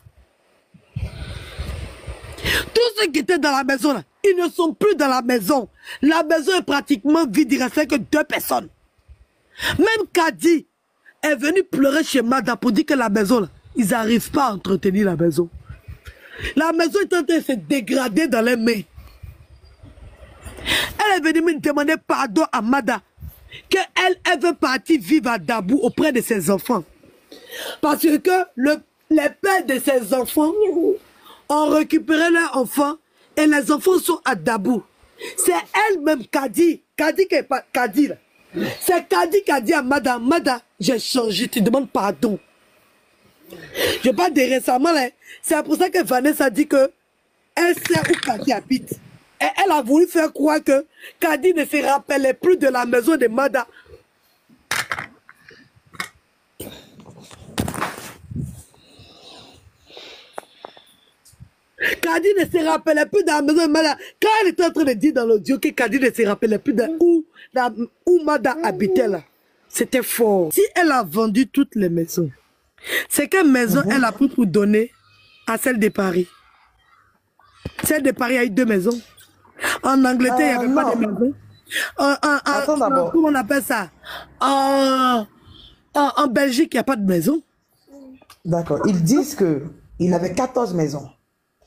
Tous ceux qui étaient dans la maison là, ils ne sont plus dans la maison. La maison est pratiquement vide. Il restait que 2 personnes. Même Kadi est venu pleurer chez Mada pour dire que la maison là, ils n'arrivent pas à entretenir la maison. La maison est en train de se dégrader dans les mains. Elle est venue me demander pardon à Mada. Elle veut partir vivre à Dabou auprès de ses enfants. Parce que les pères de ses enfants ont récupéré leurs enfants et les enfants sont à Dabou. C'est elle-même Kadi qui est pas Kadi là. C'est Kadi qui a dit à Mada, j'ai changé, tu demandes pardon. Je parle de récemment là. C'est pour ça que Vanessa dit que elle sait où Kadi habite. Et elle a voulu faire croire que Kadi ne se rappelait plus de la maison de Mada. Kadi ne se rappelait plus de la maison de Mada. Quand elle était en train de dire dans l'audio que Kadi ne se rappelait plus de où Mada habitait là, c'était fort. Si elle a vendu toutes les maisons, c'est quelle maison elle a pris pour donner à celle de Paris? Celle de Paris a eu 2 maisons. En Angleterre, il n'y avait pas de maison. Attends d'abord. Comment on appelle ça? En Belgique, il n'y a pas de maison. D'accord. Ils disent qu'il avait 14 maisons.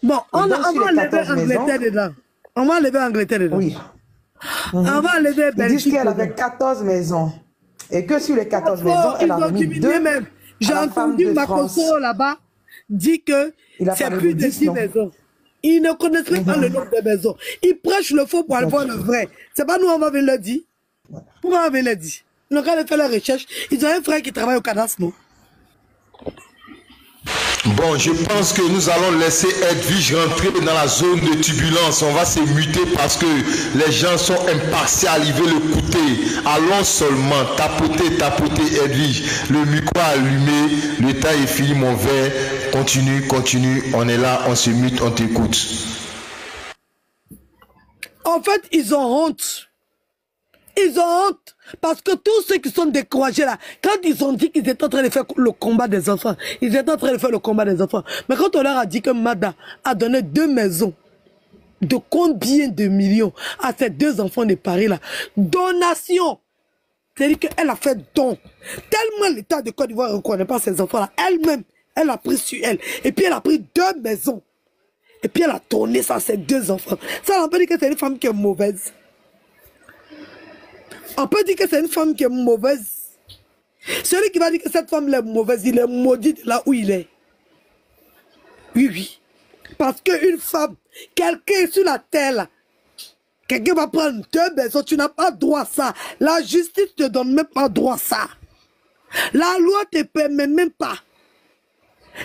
Bon, on va sur les enlever 14 Angleterre maisons- dedans. On va enlever Angleterre dedans. Oui. On va enlever Ils disent Belgique qu'elle dedans. avait 14 maisons. Et que sur les 14 maisons, Oh, elle ils a ont remis diminué 2 même. J'ai à la femme entendu de France. Makoso là-bas dire que Il a c'est parlé plus de de 10, 10 non? maisons. Ils ne connaissent même pas le nombre de maisons. Ils prêchent le faux pour aller voir le vrai. C'est pas nous, on va venir le dire. Pourquoi on va venir le dire? Ils ont quand même fait leur recherche. Ils ont un frère qui travaille au cadastre, non? Bon, je pense que nous allons laisser Edwige rentrer dans la zone de turbulence. On va se muter parce que les gens sont impatients, ils veulent l'écouter. Allons seulement tapoter, tapoter Edwige. Le micro allumé, le temps est fini, mon verre. Continue, continue. On est là, on se mute, on t'écoute. En fait, ils ont honte. Ils ont honte. Parce que tous ceux qui sont découragés là, quand ils ont dit qu'ils étaient en train de faire le combat des enfants, ils étaient en train de faire le combat des enfants. Mais quand on leur a dit que Mada a donné 2 maisons, de combien de millions à ces 2 enfants de Paris là, donation, c'est-à-dire qu'elle a fait don. Tellement l'État de Côte d'Ivoire ne reconnaît pas ces enfants là, elle-même, elle a pris sur elle. Et puis elle a pris 2 maisons. Et puis elle a tourné ça à ces 2 enfants. Ça, on peut dire que c'est une femme qui est mauvaise. On peut dire que c'est une femme qui est mauvaise. Celui qui va dire que cette femme est mauvaise, il est maudit de là où il est. Oui, oui. Parce qu'une femme, quelqu'un sur la terre, là, quelqu'un va prendre 2 maisons, tu n'as pas droit à ça. La justice ne te donne même pas droit à ça. La loi ne te permet même pas.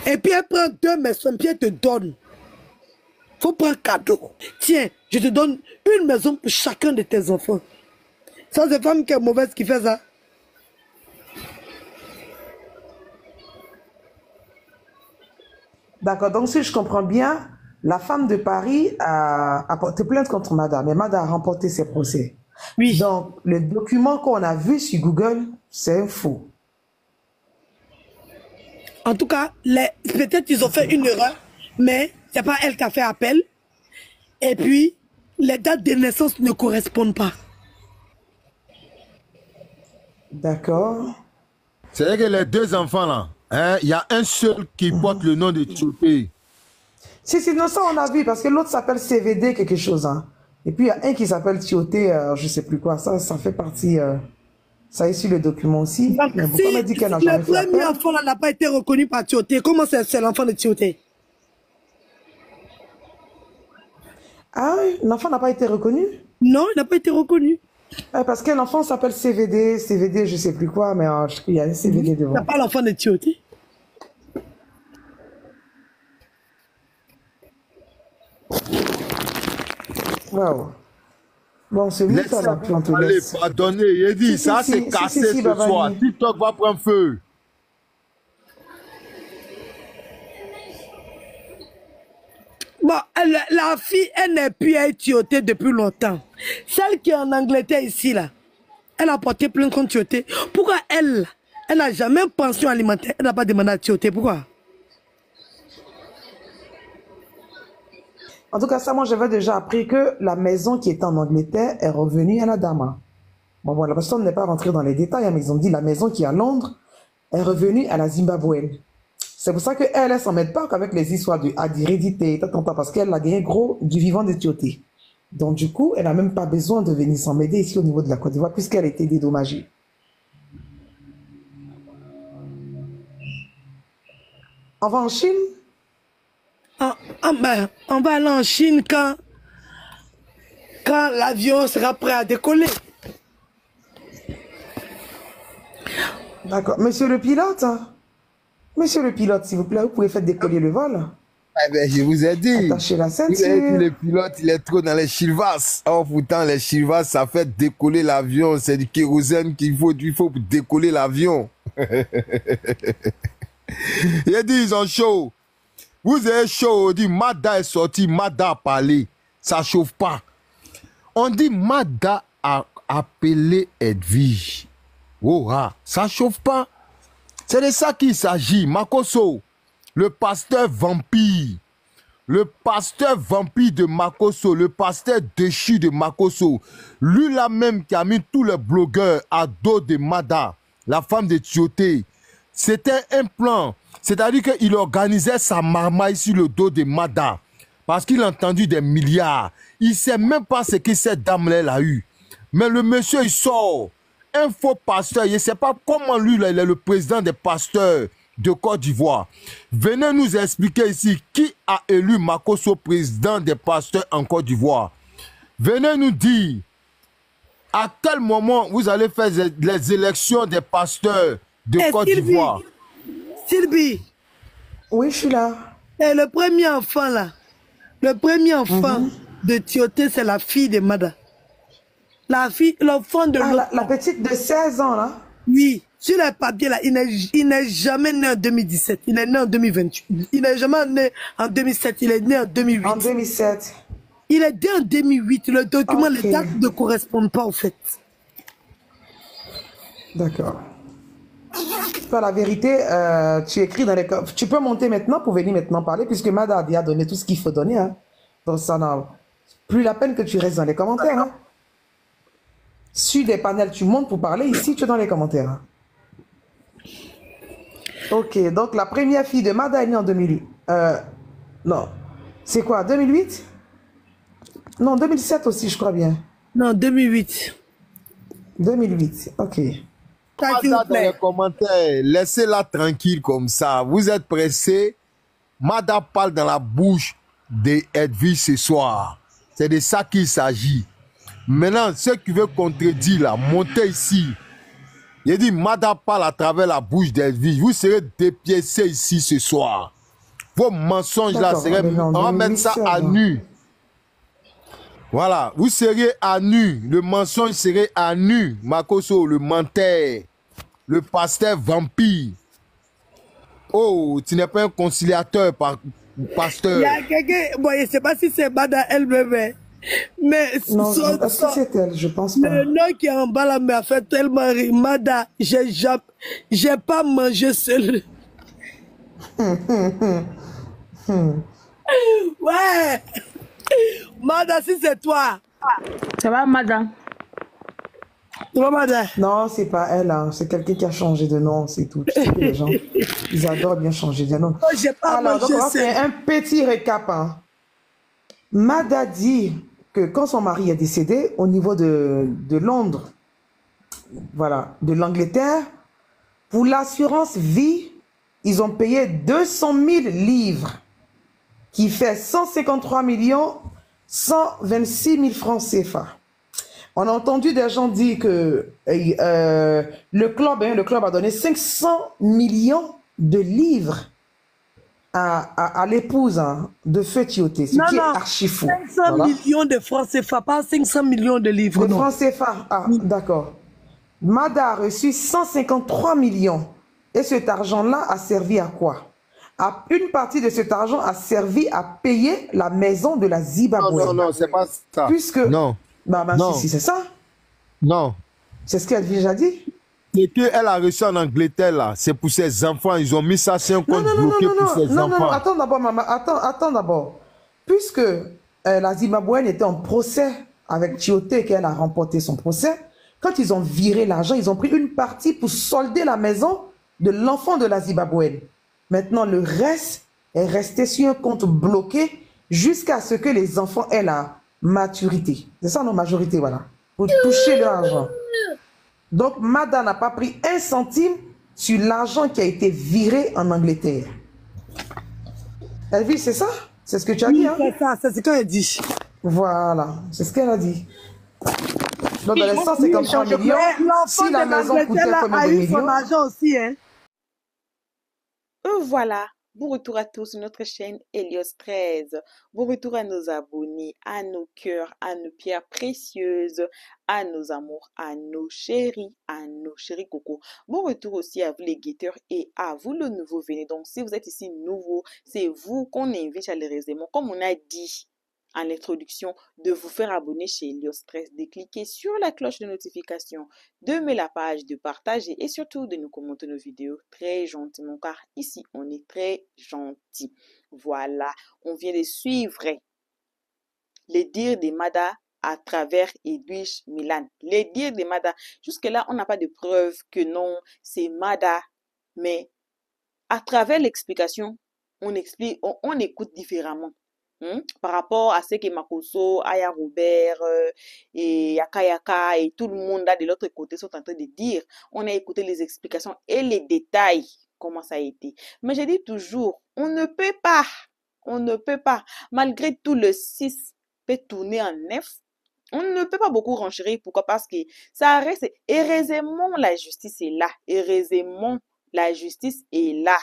Et puis elle prend 2 maisons, puis elle te donne. Il faut prendre un cadeau. Tiens, je te donne une maison pour chacun de tes enfants. Ça, c'est une femme qui est mauvaise qui fait ça. D'accord, donc si je comprends bien, la femme de Paris a porté plainte contre Mada, mais Mada a remporté ses procès. Oui. Donc, le document qu'on a vu sur Google, c'est faux. En tout cas, peut-être qu'ils ont fait une erreur, mais c'est pas elle qui a fait appel. Et puis, les dates de naissance ne correspondent pas. D'accord. C'est vrai que les 2 enfants là, hein, il y a un seul qui porte le nom de Tchopé. Si, non, ça on a vu, parce que l'autre s'appelle CVD quelque chose. Hein. Et puis il y a un qui s'appelle Tioté, je sais plus quoi. Ça fait partie, ça est sur le document aussi. Donc, mais pourquoi me dit qu'elle n'a jamais fait le premier appel? enfant n'a pas été reconnu par Tioté, comment c'est l'enfant de Tioté? Ah oui, l'enfant n'a pas été reconnu? Non, il n'a pas été reconnu. Parce que l'enfant s'appelle CVD, je sais plus quoi, mais il y a un CVD devant. C'est pas l'enfant de Tioté. Waouh. Bon, c'est lui qui a la plante. Allez, pardonnez, il dit, ça c'est cassé ce soir. TikTok va prendre feu. Bon, la fille, elle n'est plus à Tioté depuis longtemps. Celle qui est en Angleterre ici, là, elle a porté plainte contre Tioté. Pourquoi elle n'a jamais pension alimentaire? Elle n'a pas demandé à Tioté. Pourquoi? En tout cas, ça, moi, j'avais déjà appris que la maison qui était en Angleterre est revenue à la dame. Bon, voilà, parce qu'on n'est pas rentré dans les détails, mais ils ont dit la maison qui est à Londres est revenue à la Zimbabwe. C'est pour ça qu'elle, elle s'en met pas qu'avec les histoires d'hérédité, parce qu'elle a gagné gros du vivant de Tioté. Donc, du coup, elle n'a même pas besoin de venir s'en mêler ici au niveau de la Côte d'Ivoire, puisqu'elle a été dédommagée. On va en Chine? On va aller en Chine quand l'avion sera prêt à décoller. D'accord. Monsieur le pilote, monsieur le pilote, s'il vous plaît, vous pouvez faire décoller le vol? Eh ben, je vous ai dit. Attachez la ceinture. Vous avez vu le pilote, il est trop dans les chilvas. Oh, pourtant, les chilvas, ça fait décoller l'avion. C'est du kérosène qu'il faut pour décoller l'avion. Il a dit, ils ont chaud. Vous avez chaud, on dit Mada est sorti, Mada a parlé. Ça chauffe pas. On dit Mada a appelé Edwige. Oh, ah, ça chauffe pas. C'est de ça qu'il s'agit. Makosso, le pasteur vampire. Le pasteur vampire de Makosso, le pasteur déchu de Makosso. Lui là même qui a mis tous les blogueurs à dos de Mada, la femme de Tioté. C'était un plan. C'est-à-dire qu'il organisait sa marmaille sur le dos de Mada. Parce qu'il a entendu des milliards. Il ne sait même pas ce que cette dame-là a eu. Mais le monsieur, il sort. Un faux pasteur. Il ne sait pas comment lui, là, il est le président des pasteurs de Côte d'Ivoire. Venez nous expliquer ici qui a élu Makosso président des pasteurs en Côte d'Ivoire. Venez nous dire à quel moment vous allez faire les élections des pasteurs de Côte d'Ivoire. Sylvie, Oui, je suis là. Et le premier enfant, là, le premier enfant de Tioté, c'est la fille de Mada. La fille, l'enfant de Ah, l'autre. la petite de 16 ans, là? Oui, sur les papiers, là, il n'est jamais né en 2017. Il est né en 2028. Il n'est jamais né en 2007. Il est né en 2008. En 2007. Il est né en 2008. Le document, Ok. les dates ne correspondent pas, au fait. D'accord. Pas la vérité, tu écris dans les... Tu peux monter maintenant pour venir maintenant parler, puisque Mada a donné tout ce qu'il faut donner. Hein. Donc ça n'a plus la peine que tu restes dans les commentaires. Hein. Sur des panels, tu montes pour parler. Ici, tu es dans les commentaires. Hein. Ok, donc la première fille de Mada est née en 2008. Non. C'est quoi, 2008? Non, 2007 aussi, je crois bien. Non, 2008. 2008, ok. Mada dans les commentaires, laissez-la tranquille comme ça. Vous êtes pressés. Mada parle dans la bouche d'Edwige ce soir. C'est de ça qu'il s'agit. Maintenant, ceux qui veulent contredire là, montez ici. Il dit Mada parle à travers la bouche d'Edwige. Vous serez dépiécés ici ce soir. Vos mensonges là seraient. On va mettre ça à nu. Voilà, vous seriez à nu. Le mensonge serait à nu. Makoso, le menteur. Le pasteur vampire. Oh, tu n'es pas un conciliateur, pasteur. Il y a quelqu'un, bon, je ne sais pas si c'est Mada elle-même, mais Non, est-ce que c'est elle? Je pense pas. le nom qui est en bas là m'a fait tellement rire. Mada, j'ai pas mangé seul. Ouais. Mada, si c'est toi. Ça va, madame? Tu vois, Mada? Non, c'est pas elle. Hein. C'est quelqu'un qui a changé de nom, c'est tout. Tu sais que les gens, ils adorent bien changer de nom. Oh, j'ai pas Alors, donc, mangé on va seul. faire un petit récap. Hein. Mada dit que quand son mari est décédé, au niveau de Londres, voilà, de l'Angleterre, pour l'assurance vie, ils ont payé 200 000 livres, qui fait 153 126 000 francs CFA. On a entendu des gens dire que le club a donné 500 millions de livres à l'épouse hein, de Feu Tioté, ce qui est archi fou. 500 millions de francs CFA, pas 500 millions de livres. De francs CFA, ah, d'accord. Mada a reçu 153 millions. Et cet argent-là a servi à quoi? Une partie de cet argent a servi à payer la maison de la Zimbabwe. Non, non, c'est pas ça. Puisque... Non. Bah, non. Si, c'est ça. Non. C'est ce qu'elle a déjà dit. Et qu'elle a reçu en Angleterre, là, c'est pour ses enfants. Ils ont mis ça sur un compte bloqué pour ses enfants. Non, attends d'abord, maman. Attends d'abord. Puisque la Zimbabwe était en procès avec Tioté, qu'elle a remporté son procès, quand ils ont viré l'argent, ils ont pris une partie pour solder la maison de l'enfant de la Zimbabwe. Maintenant, le reste est resté sur un compte bloqué jusqu'à ce que les enfants aient la maturité. C'est ça, non, majorité, voilà. Pour toucher leur argent. Donc, Mada n'a pas pris un centime sur l'argent qui a été viré en Angleterre. Elvie, c'est ça? C'est ce que tu as dit, hein? C'est ça, c'est ce qu'elle dit. Voilà, c'est ce qu'elle a dit. Donc, dans les 153 millions, si la maison coûtait combien de millions? Son argent aussi, hein? Voilà, bon retour à tous sur notre chaîne Helios 13. Bon retour à nos abonnés, à nos cœurs, à nos pierres précieuses, à nos amours, à nos chéris cocos. Bon retour aussi à vous les guetteurs et à vous le nouveau venu. Donc si vous êtes ici nouveau, c'est vous qu'on invite chaleureusement, comme on a dit en l'introduction, de vous faire abonner chez Helios 13, de cliquer sur la cloche de notification, de mettre la page, de partager et surtout de nous commenter nos vidéos très gentiment car ici on est très gentil. Voilà, on vient de suivre les dires de Mada à travers Edwige Milan. Les dires de Mada, jusque-là on n'a pas de preuve que non, c'est Mada, mais à travers l'explication, on écoute différemment. Par rapport à ce que Makoso, Aya Robert et Yaka et tout le monde là de l'autre côté sont en train de dire. On a écouté les explications et les détails, comment ça a été. Mais je dis toujours, on ne peut pas, malgré tout le 6 peut tourner en 9, on ne peut pas beaucoup renchérir. Pourquoi? Parce que ça reste, heureusement la justice est là, heureusement La justice est là.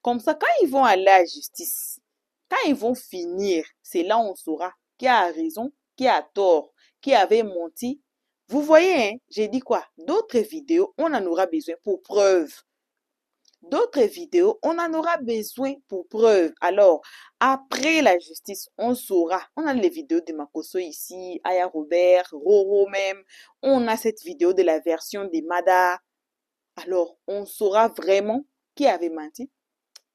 Comme ça, quand ils vont aller à la justice, quand ils vont finir, c'est là où on saura qui a raison, qui a tort, qui avait menti. Vous voyez, hein, j'ai dit quoi? D'autres vidéos, on en aura besoin pour preuve. D'autres vidéos, on en aura besoin pour preuve. Alors, après la justice, on saura. On a les vidéos de Makosso ici, Aya Robert, Roro même. On a cette vidéo de la version de Mada. Alors, on saura vraiment qui avait menti,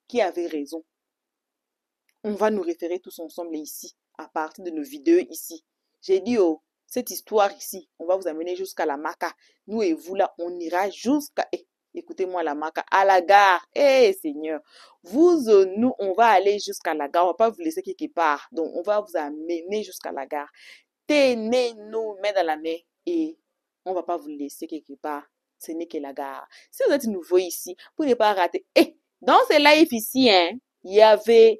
qui avait raison. On va nous référer tous ensemble ici, à partir de nos vidéos ici. J'ai dit, oh, cette histoire ici, on va vous amener jusqu'à la Maka. Nous et vous là, on ira jusqu'à... écoutez-moi la Maka, à la gare. Seigneur, nous, on va aller jusqu'à la gare. On va pas vous laisser quelque part. Donc, on va vous amener jusqu'à la gare. Tenez-nous main dans la main et on va pas vous laisser quelque part. Ce n'est que la gare. Si vous êtes nouveau ici, vous n'êtes pas rater. Dans ce live ici, hein, il y avait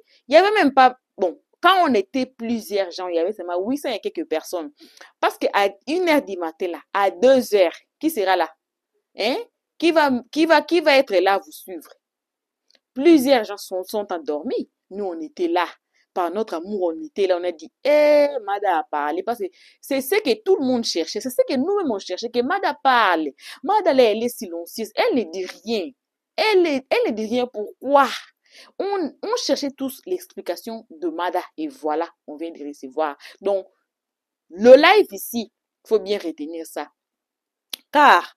même pas, bon, quand on était plusieurs gens, il y avait seulement 800 et quelques personnes. Parce qu'à 1h du matin, là, à 2h, qui sera là? Hein? Qui va être là vous suivre? Plusieurs gens sont endormis. Nous, on était là. Par notre amour, on était là. On a dit, Mada a parlé. Parce que c'est ce que tout le monde cherchait. C'est ce que nous-mêmes on cherchait. Que Mada parle. Mada, elle est silencieuse. Elle ne dit rien. Elle ne dit rien. Pourquoi? On cherchait tous l'explication de Mada. Et voilà, on vient de recevoir. Donc, le live ici, il faut bien retenir ça. Car,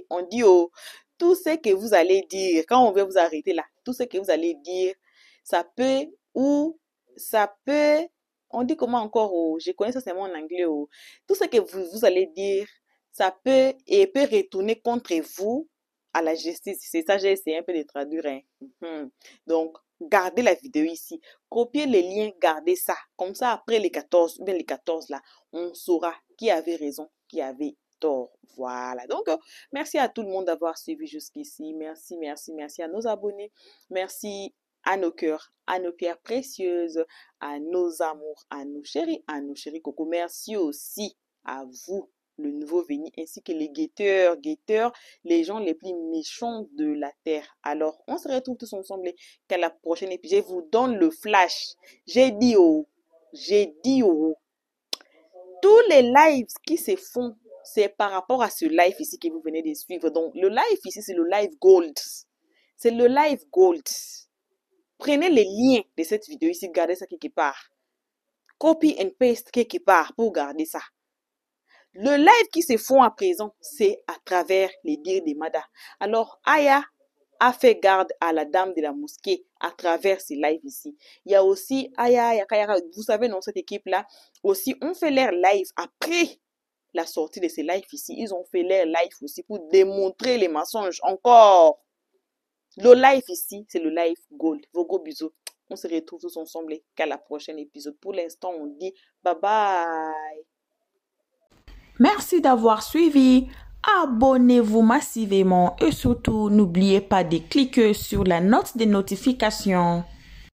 on dit, oh, tout ce que vous allez dire, quand on veut vous arrêter là, tout ce que vous allez dire, ça peut, on dit comment encore, oh, je connais ça seulement en anglais, oh, tout ce que vous allez dire, ça peut retourner contre vous à la justice. C'est ça, j'ai essayé un peu de traduire. Hein. Donc, gardez la vidéo ici, copiez les liens, gardez ça. Comme ça, après les 14 là, on saura qui avait raison, qui avait tort. Voilà. Donc, merci à tout le monde d'avoir suivi jusqu'ici. Merci, merci, merci à nos abonnés. Merci à nos cœurs, à nos pierres précieuses, à nos amours, à nos chéris Coco. Merci aussi à vous, le nouveau venu, ainsi que les guetteurs, les gens les plus méchants de la terre. Alors, on se retrouve tous ensemble qu'à la prochaine épisode. Je vous donne le flash. J'ai dit tous les lives qui se font, c'est par rapport à ce live ici que vous venez de suivre. Donc, le live ici, c'est le live gold. C'est le live gold. Prenez les liens de cette vidéo ici, gardez ça quelque part. Copy and paste quelque part pour garder ça. Le live qui se font à présent, c'est à travers les dires de Mada. Alors, Aya a fait garde à la dame de la mosquée à travers ces lives ici. Il y a aussi Aya, vous savez, dans cette équipe-là, aussi, on fait leur live après la sortie de ces lives ici. Ils ont fait leur live aussi pour démontrer les mensonges encore. Le live ici, c'est le live gold. Vos gros bisous. On se retrouve tous ensemble qu'à la prochaine épisode. Pour l'instant, on dit bye bye. Merci d'avoir suivi. Abonnez-vous massivement et surtout, n'oubliez pas de cliquer sur la note de notification.